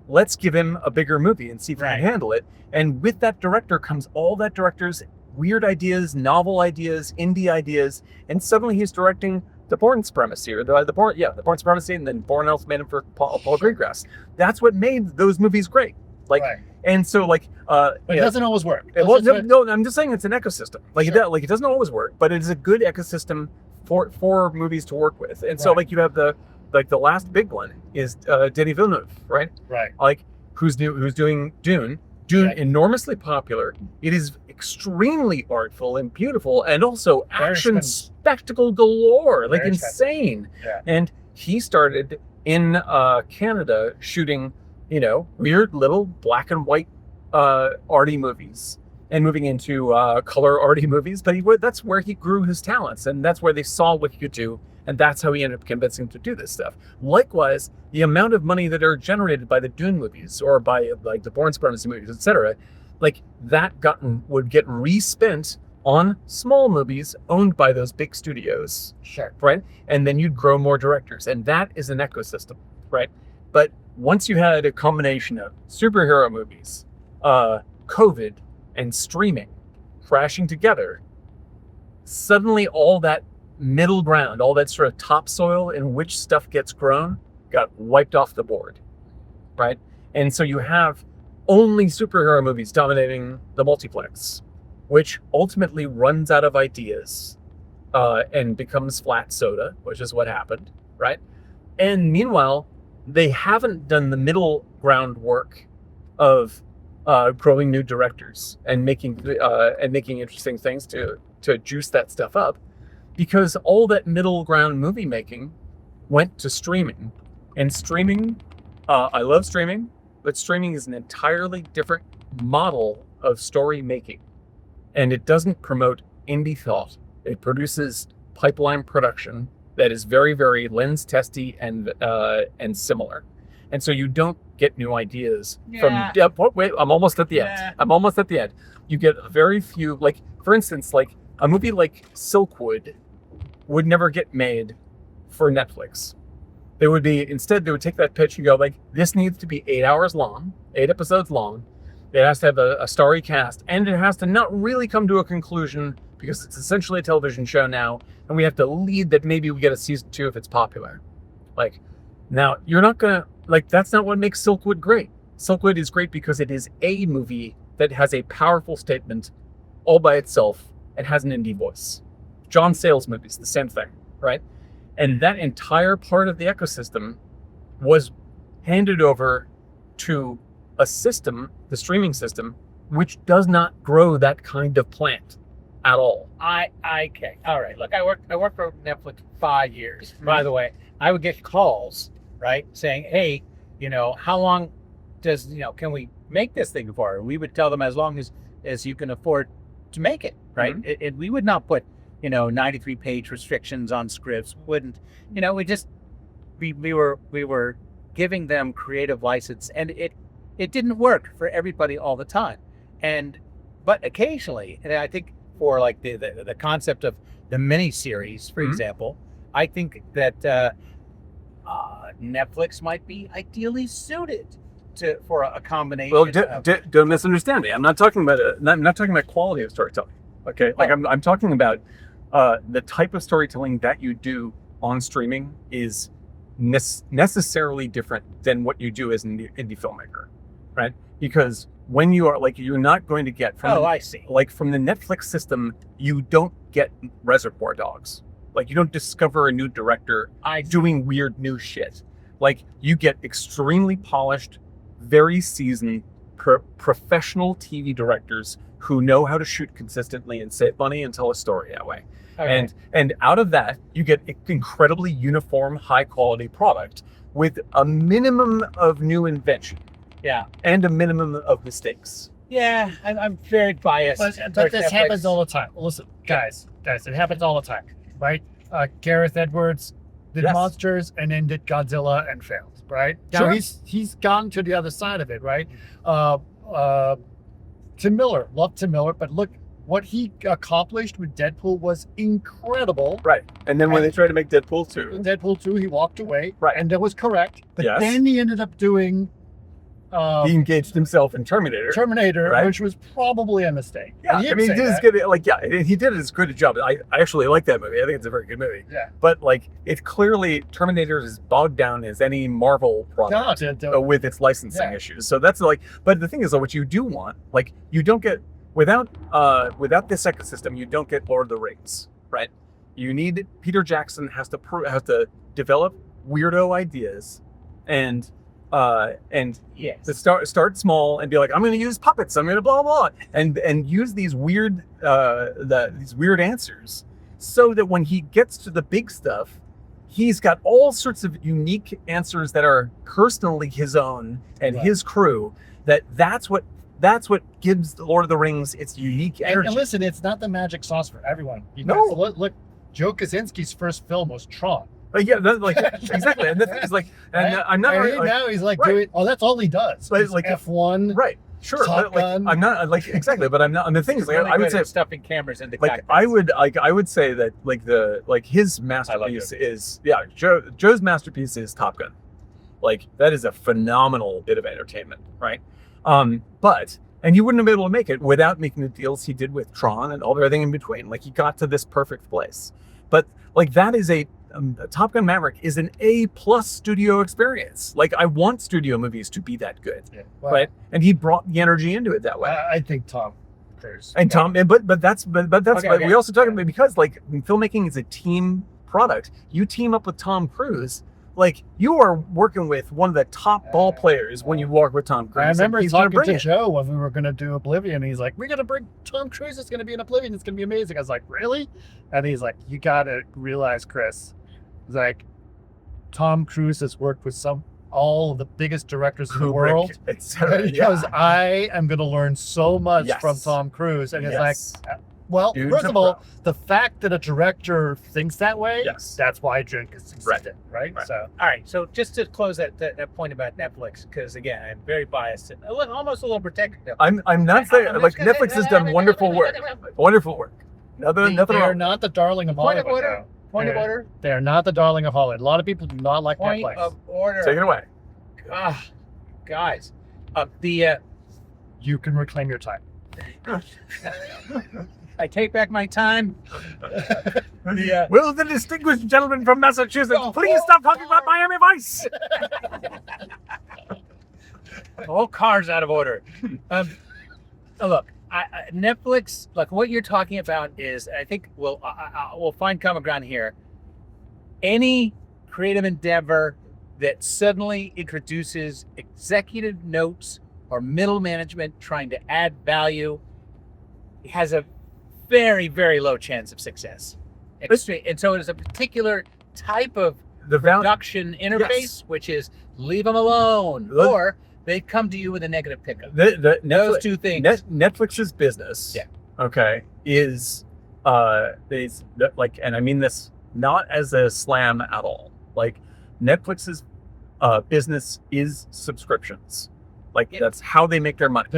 Let's give him a bigger movie and see if he can handle it. And with that director comes all that director's weird ideas, novel ideas, indie ideas, and suddenly he's directing The Bourne Supremacy, or the Bourne Supremacy, and then Bourne Elf made him for Paul Greengrass. That's what made those movies great. Like, and so like, but it doesn't always work. No, I'm just saying it's an ecosystem. Like it doesn't always work, but it is a good ecosystem for movies to work with. And so like you have the last big one is Denis Villeneuve, right? Right. Like who's doing Dune. Dune, enormously popular. It is extremely artful and beautiful, and also action spectacle galore, like insane. Yeah. And he started in Canada shooting, weird little black and white arty movies, and moving into color arty movies. But that's where he grew his talents, and that's where they saw what he could do. And that's how he ended up convincing them to do this stuff. Likewise, the amount of money that are generated by the Dune movies or by like the Bourne Supremacy movies, etc., like that would get respent on small movies owned by those big studios. Sure. Right? And then you'd grow more directors. And that is an ecosystem, right? But once you had a combination of superhero movies, COVID, and streaming crashing together, suddenly all that middle ground, all that sort of topsoil in which stuff gets grown, got wiped off the board, right? And so you have only superhero movies dominating the multiplex, which ultimately runs out of ideas and becomes flat soda, which is what happened, right? And meanwhile, they haven't done the middle ground work of growing new directors and making interesting things to juice that stuff up. Because all that middle ground movie making went to streaming. And streaming, I love streaming, but streaming is an entirely different model of story making. And it doesn't promote indie thought. It produces pipeline production that is very, very lens testy and similar. And so you don't get new ideas from, wait, I'm almost at the end. You get very few, like, for instance, like a movie like Silkwood would never get made for Netflix. Instead they would take that pitch and go like, this needs to be 8 hours long, 8 episodes long. It has to have a starry cast, and it has to not really come to a conclusion because it's essentially a television show now, and we have to lead that maybe we get a season 2 if it's popular. Like, now you're not gonna, like, that's not what makes Silkwood great. Silkwood is great because it is a movie that has a powerful statement all by itself and has an indie voice. John Sayles movies, the same thing, right? And that entire part of the ecosystem was handed over to a system, the streaming system, which does not grow that kind of plant at all. Okay. All right. Look, I worked for Netflix 5 years. By the way, I would get calls, right, saying, hey, how long does, can we make this thing for? We would tell them as long as you can afford to make it, right? Mm-hmm. We would not put 93-page restrictions on scripts. Wouldn't, we were giving them creative license, and it didn't work for everybody all the time. But occasionally, and I think for like the concept of the mini-series, for example, I think that Netflix might be ideally suited for a combination. Well, don't misunderstand me. I'm not talking about quality of storytelling. Okay, like I'm talking about the type of storytelling that you do on streaming is necessarily different than what you do as an indie filmmaker, right? Because when you are like, you're not going to get from from the Netflix system, you don't get Reservoir Dogs. Like, you don't discover a new director doing weird new shit. Like, you get extremely polished, very seasoned, professional TV directors who know how to shoot consistently and save money and tell a story that way. And out of that, you get an incredibly uniform, high quality product with a minimum of new invention. Yeah. And a minimum of mistakes. Yeah, I'm very biased. But this happens all the time. Listen, guys, it happens all the time, right? Gareth Edwards did Monsters and then did Godzilla and failed, right? Now he's gone to the other side of it, right? Tim Miller, love Tim Miller, but look, what he accomplished with Deadpool was incredible. Right. And then when they tried to make Deadpool 2. Deadpool 2, he walked away. Right. And that was correct. But then he ended up doing... he engaged himself in Terminator, right? Which was probably a mistake. Yeah, I mean, he did as good. He did as good a job. I actually like that movie. I think it's a very good movie. Yeah. But it's clearly Terminator is bogged down as any Marvel product with its licensing issues. So that's but the thing is, though, what you do want, you don't get without this ecosystem, you don't get Lord of the Rings, right? You need Peter Jackson has to develop weirdo ideas and to start small and be like, I'm going to use puppets, I'm going to blah blah, and use these weird answers, so that when he gets to the big stuff, he's got all sorts of unique answers that are personally his own and his crew. That's what gives the Lord of the Rings its unique energy. And listen, it's not the magic sauce for everyone. Look, Joe Kosinski's first film was Tron. Exactly, and the thing is, I'm not. Now he's doing. Oh, that's all he does. But F1, right? Sure, Top Gun. I'm not exactly, but I'm not. And the thing is, I would say stuffing cameras into I would say that his masterpiece is Joe's masterpiece is Top Gun. That is a phenomenal bit of entertainment, right? And you wouldn't have been able to make it without making the deals he did with Tron and all everything in between. He got to this perfect place. But that is a Top Gun Maverick is an A+ studio experience. I want studio movies to be that good, right? And he brought the energy into it that way. I think Tom Cruise and Tom, but that's we also talk about, because filmmaking is a team product. You team up with Tom Cruise. You are working with one of the top ball players when you work with Tom Cruise. I remember talking to Joe when we were going to do Oblivion. He's like, we're going to bring Tom Cruise. It's going to be in Oblivion. It's going to be amazing. I was like, really? And he's like, you got to realize, Chris. He's like, Tom Cruise has worked with all of the biggest directors in the world. Because I am going to learn so much from Tom Cruise. And he's like... Well, first of all, the fact that a director thinks that way, that's why June succeeded, right? So, all right. So just to close that point about Netflix, because again, I'm very biased and almost a little protective. I'm not saying Netflix has done wonderful work. Wonderful work. They are not the darling of Hollywood. Point of order. They are not the darling of Hollywood. A lot of people do not like Netflix. Point of order. Take it away. Guys, you can reclaim your time. I take back my time. Will the distinguished gentleman from Massachusetts please stop talking about Miami Vice? The whole car's out of order. Look, Netflix. Look, what you're talking about is, I think we'll find common ground here. Any creative endeavor that suddenly introduces executive notes or middle management trying to add value has a very, very low chance of success. And so it is a particular type of production interface, which is leave them alone, or they come to you with a negative pickup. Those two things. Netflix's business, is and I mean this not as a slam at all. Netflix's business is subscriptions. That's how they make their money.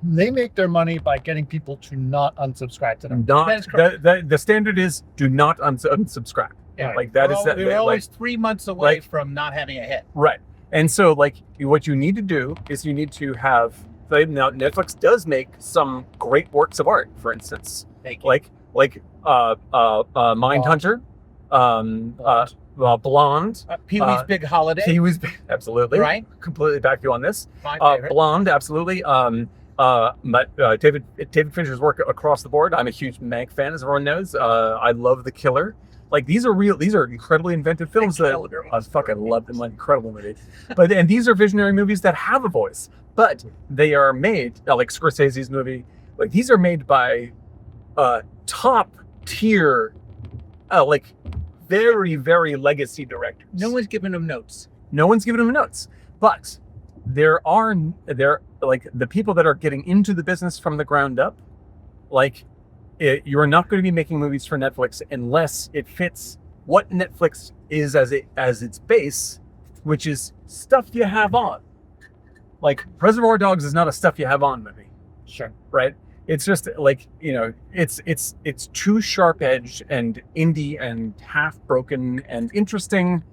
They make their money by getting people to not unsubscribe to them. The standard is do not unsubscribe. Yeah. They're always 3 months away from not having a hit. Right. And so what you need to do is you need to have now Netflix does make some great works of art, for instance. Mindhunter, Blonde, Pee-wee's Big Holiday. Pee-wee's absolutely right. Completely back you on this. My favorite. Blonde, absolutely. David Fincher's work across the board. I'm a huge Mank fan, as everyone knows. I love The Killer. These are incredibly inventive films that I fucking love them. Incredible movie. And these are visionary movies that have a voice, but they are made like Scorsese's movie. These are made by top tier like very, very legacy directors. No one's giving them notes. No one's giving them notes. But there like the people that are getting into the business from the ground up, like you're not going to be making movies for Netflix unless it fits what Netflix is as its base, which is stuff you have on. Like Reservoir Dogs is not a stuff you have on movie. Sure. Right? It's just like, it's too sharp edged and indie and half broken and interesting.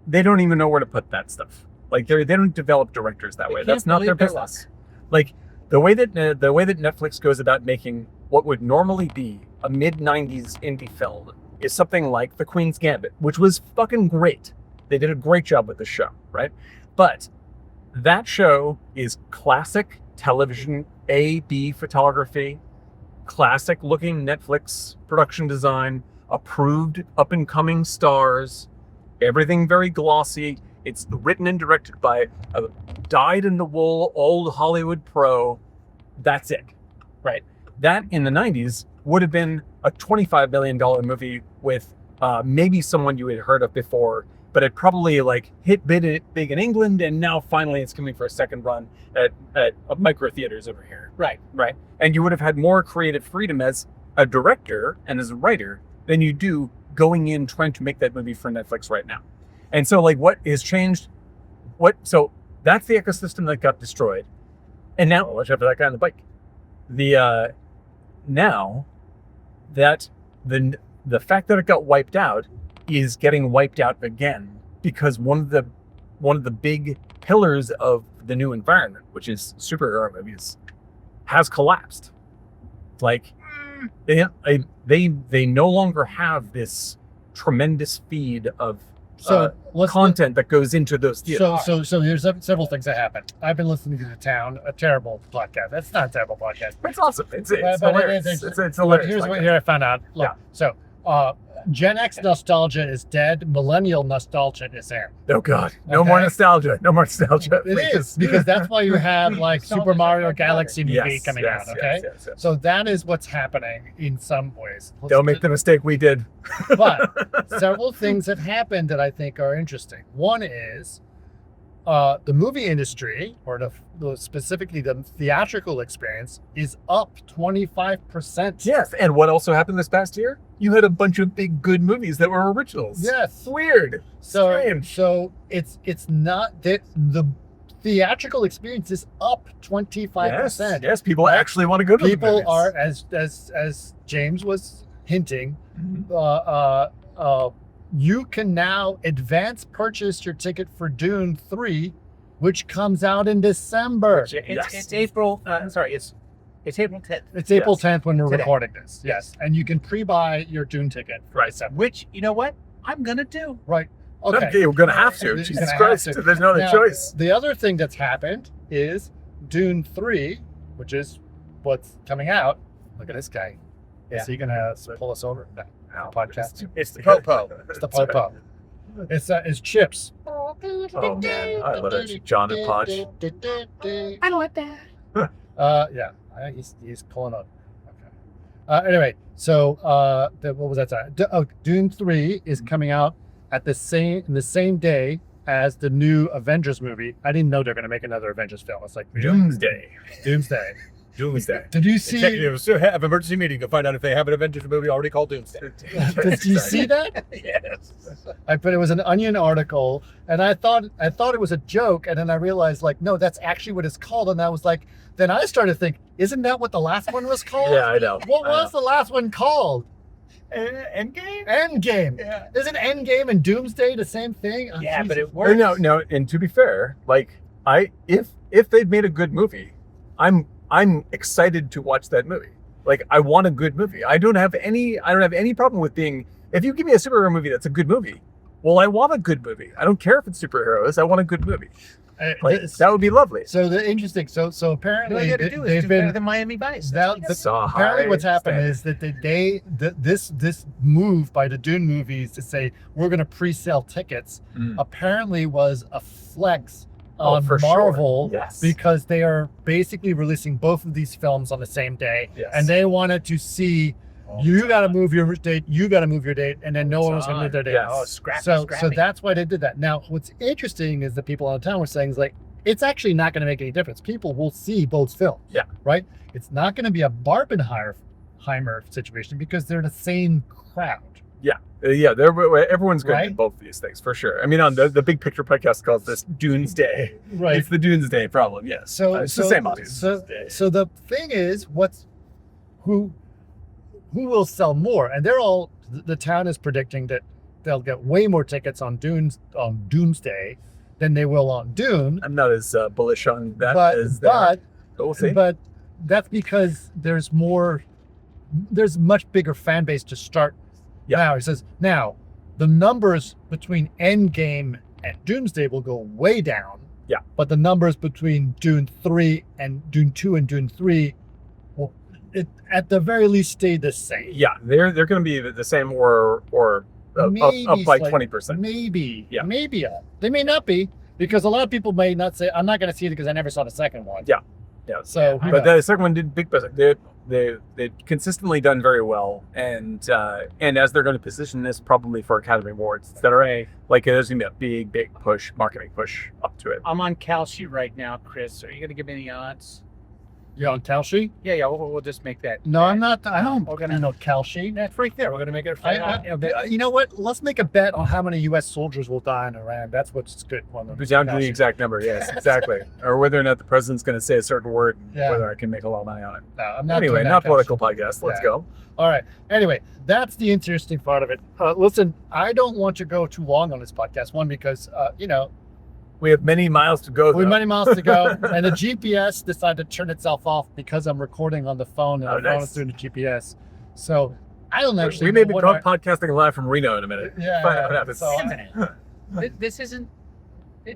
They don't even know where to put that stuff. Like they don't develop directors that way. That's not their business. Like the way that Netflix goes about making what would normally be a mid-90s indie film is something like The Queen's Gambit, which was fucking great. They did a great job with the show, right? But that show is classic television A/B photography, classic looking Netflix production design, approved up and coming stars, everything very glossy. It's written and directed by a dyed-in-the-wool old Hollywood pro. That's it, right? That in the 90s would have been a $25 million movie with maybe someone you had heard of before, but it probably like hit big in England, and now finally it's coming for a second run at micro theaters over here. Right. Right. And you would have had more creative freedom as a director and as a writer than you do going in trying to make that movie for Netflix right now. And so like what has changed? So that's the ecosystem that got destroyed. And now watch out for that guy on the bike. Now that the fact that it got wiped out is getting wiped out again because one of the big pillars of the new environment, which is superhero movies, has collapsed. Like they no longer have this tremendous feed of content that goes into those theaters. So there's several things that happen. I've been listening to The Town, a terrible podcast. That's not a terrible podcast. It's awesome. It's hilarious. It's hilarious. Here's what I found out. Look, so Gen X nostalgia is dead. Millennial nostalgia is there. Oh God, no more nostalgia. No more nostalgia. It is because that's why you have like Super Mario Galaxy movie coming out. Okay, so that is what's happening in some ways. Don't make the mistake we did. But several things have happened that I think are interesting. One is the movie industry, or specifically the theatrical experience, is up 25%. Yes, and what also happened this past year? You had a bunch of big good movies that were originals. Yes. Weird. Strange. So it's not that the theatrical experience is up 25%. Yes, people actually want to go to the movies. People are, as James was hinting, you can now advance purchase your ticket for Dune 3, which comes out in December. It's April. It's April 10th. It's April 10th when we're recording this. Yes, and you can pre-buy your Dune ticket for December. Which, you know what, I'm gonna do. Right. Okay. We're gonna have to. Jesus Christ! There's no other choice. The other thing that's happened is Dune 3, which is what's coming out. Look at this guy. Is he gonna pull us over? No. Podcast. It's the Popo. It's the Popo. It's Chips. Oh man, I love it. John and Podge. I like that. He's pulling up. Okay. Anyway, so what was that time? Dune 3 is coming out in the same day as the new Avengers movie. I didn't know they're going to make another Avengers film. It's like Doomsday. Did you see? Executives have emergency meeting to find out if they have an Avengers movie already called Doomsday. Did you see that? Yes. It was an Onion article, and I thought it was a joke, and then I realized, like, no, that's actually what it's called. And I was like, then I started to think, isn't that what the last one was called? Yeah, I know. What was the last one called? Endgame? Endgame. Yeah. Isn't Endgame and Doomsday the same thing? Oh, yeah, Jesus. but it works. No. And to be fair, like if they'd made a good movie, I'm excited to watch that movie. Like I want a good movie. I don't have any problem with being. If you give me a superhero movie that's a good movie, well, I want a good movie. I don't care if it's superheroes. I want a good movie. That would be lovely. So the interesting. So apparently they've been better than Miami Vice. Apparently, what's happened is that this move by the Dune movies to say we're going to pre-sell tickets apparently was a flex on Marvel, because they are basically releasing both of these films on the same day, and they wanted to see You got to move your date. You got to move your date, and then no one was going to move their date. Yes. Oh, scrappy, So scrappy. that's why they did that. Now, what's interesting is the people out of town were saying is like, it's actually not going to make any difference. People will see both films. Yeah. Right. It's not going to be a Barbenheimer situation because they're the same crowd. Yeah, everyone's going to Right? do both of these things for sure. I mean, on the Big Picture podcast calls this Doomsday. Right. It's the Doomsday problem. Yes. It's the same audience. So the thing is, who will sell more? And the town is predicting that they'll get way more tickets on Doomsday than they will on Dune. I'm not as bullish on that as but we'll see. But that's because there's much bigger fan base to start. Yeah. Now he says the numbers between Endgame and Doomsday will go way down. Yeah. But the numbers between Dune 3 and Dune 2 and Dune 3 will at the very least stay the same. Yeah, they're going to be the same or up by 20%. Maybe. Yeah. Maybe up. They may not be because a lot of people may not say I'm not going to see it because I never saw the second one. Yeah. So who But knows? the second one did big business. They've consistently done very well, and as they're going to position this probably for Academy Awards, etc. Like there's going to be a big marketing push up to it. I'm on Kalshi right now, Chris. Are you going to give me the odds? You're on Kalshi? Yeah, we'll just make that. No, I'm not. I don't. We're gonna know Kalshi. That's right there. We're gonna make it. You know what? Let's make a bet on how many U.S. soldiers will die in Iran. That's what's good. Down to the exact number, yes, exactly. Or whether or not the president's going to say a certain word, and Yeah. whether I can make a lot of money on it. No, I'm not. Anyway, doing that, not Kalshi. political podcast. Let's Yeah. go. All right. Anyway, that's the interesting part of it. Listen, I don't want to go too long on this podcast. One, because We have many miles to go. we have though. many miles to go, and the GPS decided to turn itself off because I'm recording on the phone and Oh, the phone nice. is through the GPS. So I don't actually. We may be know what podcasting live from Reno in a minute. Yeah, Find out yeah. what happens. So- Wait a minute. This isn't.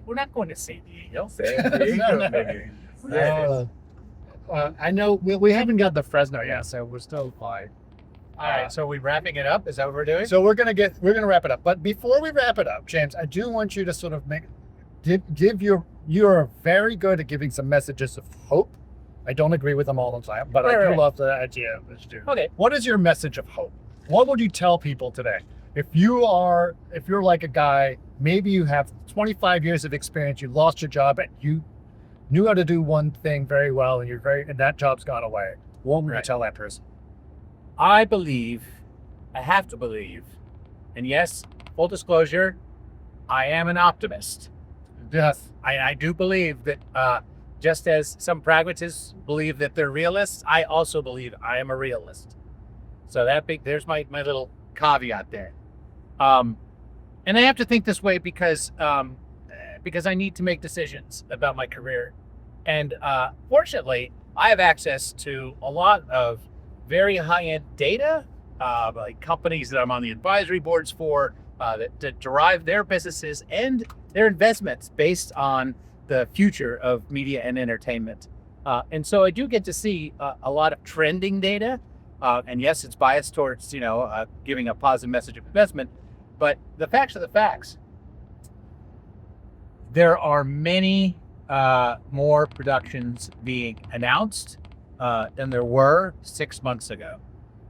We're not going to San Diego. San Diego, No. maybe. I know we haven't got the Fresno yet, so we're still fine. All right. So are we wrapping it up? Is that what we're doing? So we're gonna wrap it up. But before we wrap it up, James, I do want you to sort of give you're very good at giving some messages of hope. I don't agree with them all the time, but I do Right. love the idea of this. Okay. What is your message of hope? What would you tell people today? If you're like a guy, maybe you have 25 years of experience, you lost your job, and you knew how to do one thing very well, and that job's gone away. What would you Right. tell that person? I have to believe, and yes, full disclosure, I am an optimist. Yes. I do believe that just as some pragmatists believe that they're realists, I also believe I am a realist. So there's my little caveat there. And I have to think this way because I need to make decisions about my career. And fortunately, I have access to a lot of very high-end data, like companies that I'm on the advisory boards for, that derive their businesses and their investments based on the future of media and entertainment. And so I do get to see a lot of trending data. And yes, it's biased towards, giving a positive message of investment. But the facts are the facts. There are many more productions being announced than there were 6 months ago.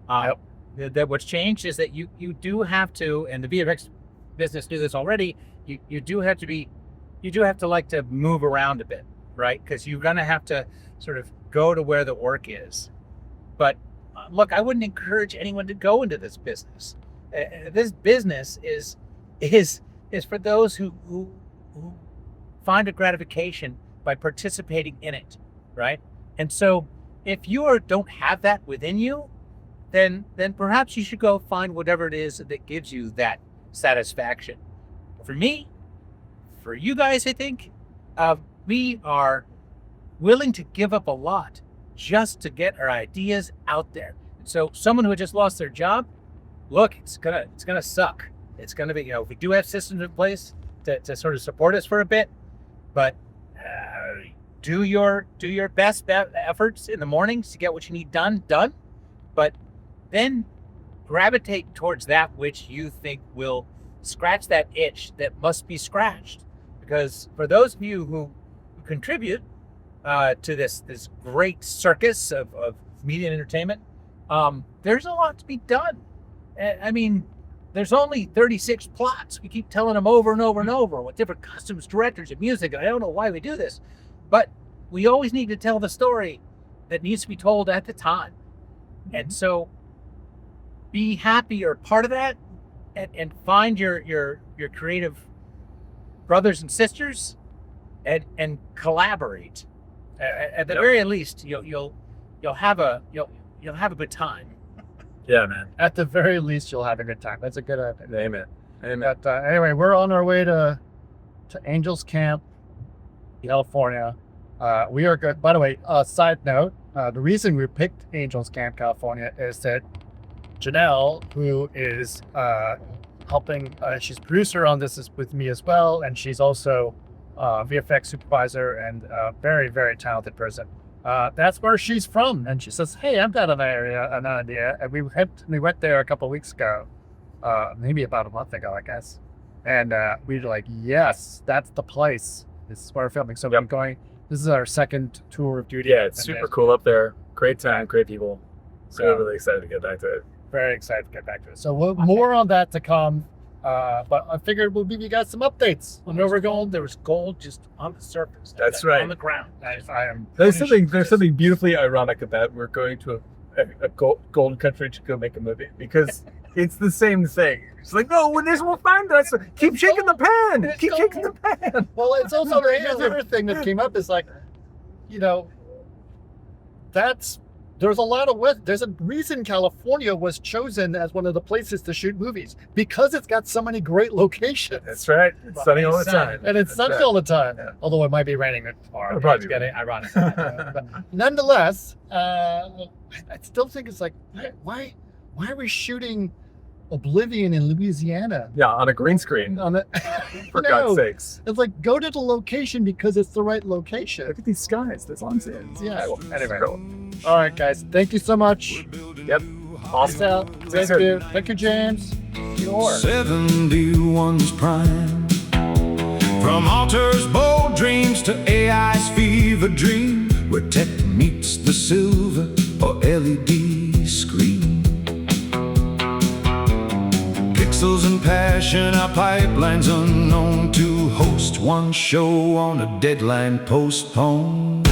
That what's changed is that you do have to, and the VFX business knew this already. You do have to like to move around a bit, right? Because you're gonna have to sort of go to where the work is. But look, I wouldn't encourage anyone to go into this business. This business is for those who find a gratification by participating in it, right? And so if you don't have that within you, then perhaps you should go find whatever it is that gives you that satisfaction. For me, for you guys, I think, we are willing to give up a lot just to get our ideas out there. So someone who just lost their job, look, it's gonna suck. It's gonna be, we do have systems in place to sort of support us for a bit, but do your best efforts in the mornings to get what you need done, but then gravitate towards that which you think will scratch that itch that must be scratched. Because for those of you who contribute to this great circus of media and entertainment, there's a lot to be done. I mean, there's only 36 plots. We keep telling them over and over and over with different costumes, directors, and music. And I don't know why we do this, but we always need to tell the story that needs to be told at the time. And so be happy you're part of that, and find your creative brothers and sisters and collaborate. At the very least, you'll have a good time. Yeah, man. At the very least, you'll have a good time. That's a good idea. Amen. Amen. But anyway, we're on our way to Angels Camp, California. We are good. By the way, side note, the reason we picked Angels Camp, California is that Janelle, who is helping, she's producer on this is with me as well, and she's also VFX supervisor and a very, very talented person. That's where she's from, and she says, "Hey, I've got an idea," and we went there a couple of weeks ago, maybe about a month ago, I guess, and we were like, "Yes, that's the place. This is where we're filming." So we're going. This is our second tour of duty. Yeah, it's super cool up there. Great time, great people. So Yeah. we're really excited to get back to it. Very excited to get back to it. So more on that to come. But I figured we'll give you guys some updates on where we're going. There was gold just on the surface. That's right. On the ground. I am. There's something beautifully ironic about we're going to a golden country to go make a movie because it's the same thing. It's like, no, we'll find us. Keep shaking the pan. Keep shaking the pan. Well, it's also the other thing that came up is like, there's a lot of there's a reason California was chosen as one of the places to shoot movies because it's got so many great locations. That's right. It's sunny all the time. And it's sunny all the time. Yeah. Although it might be raining tomorrow. It'll probably It's be getting ironic. But nonetheless, I still think it's like, why are we shooting Oblivion in Louisiana? Yeah, on a green screen. On the, For No. God's sakes. It's like, go to the location because it's the right location. Look at these skies. That's all I'm saying. Yeah. Well, Anyway. cool. All right, guys. Thank you so much. Yep. Peace Awesome. out. Thank soon. you. Thank you, James. Sure. 71's prime. From Altair's bold dreams to AI's fever dream, where tech meets the silver or LED screen. Pixels and passion are pipelines unknown to host one show on a deadline postponed.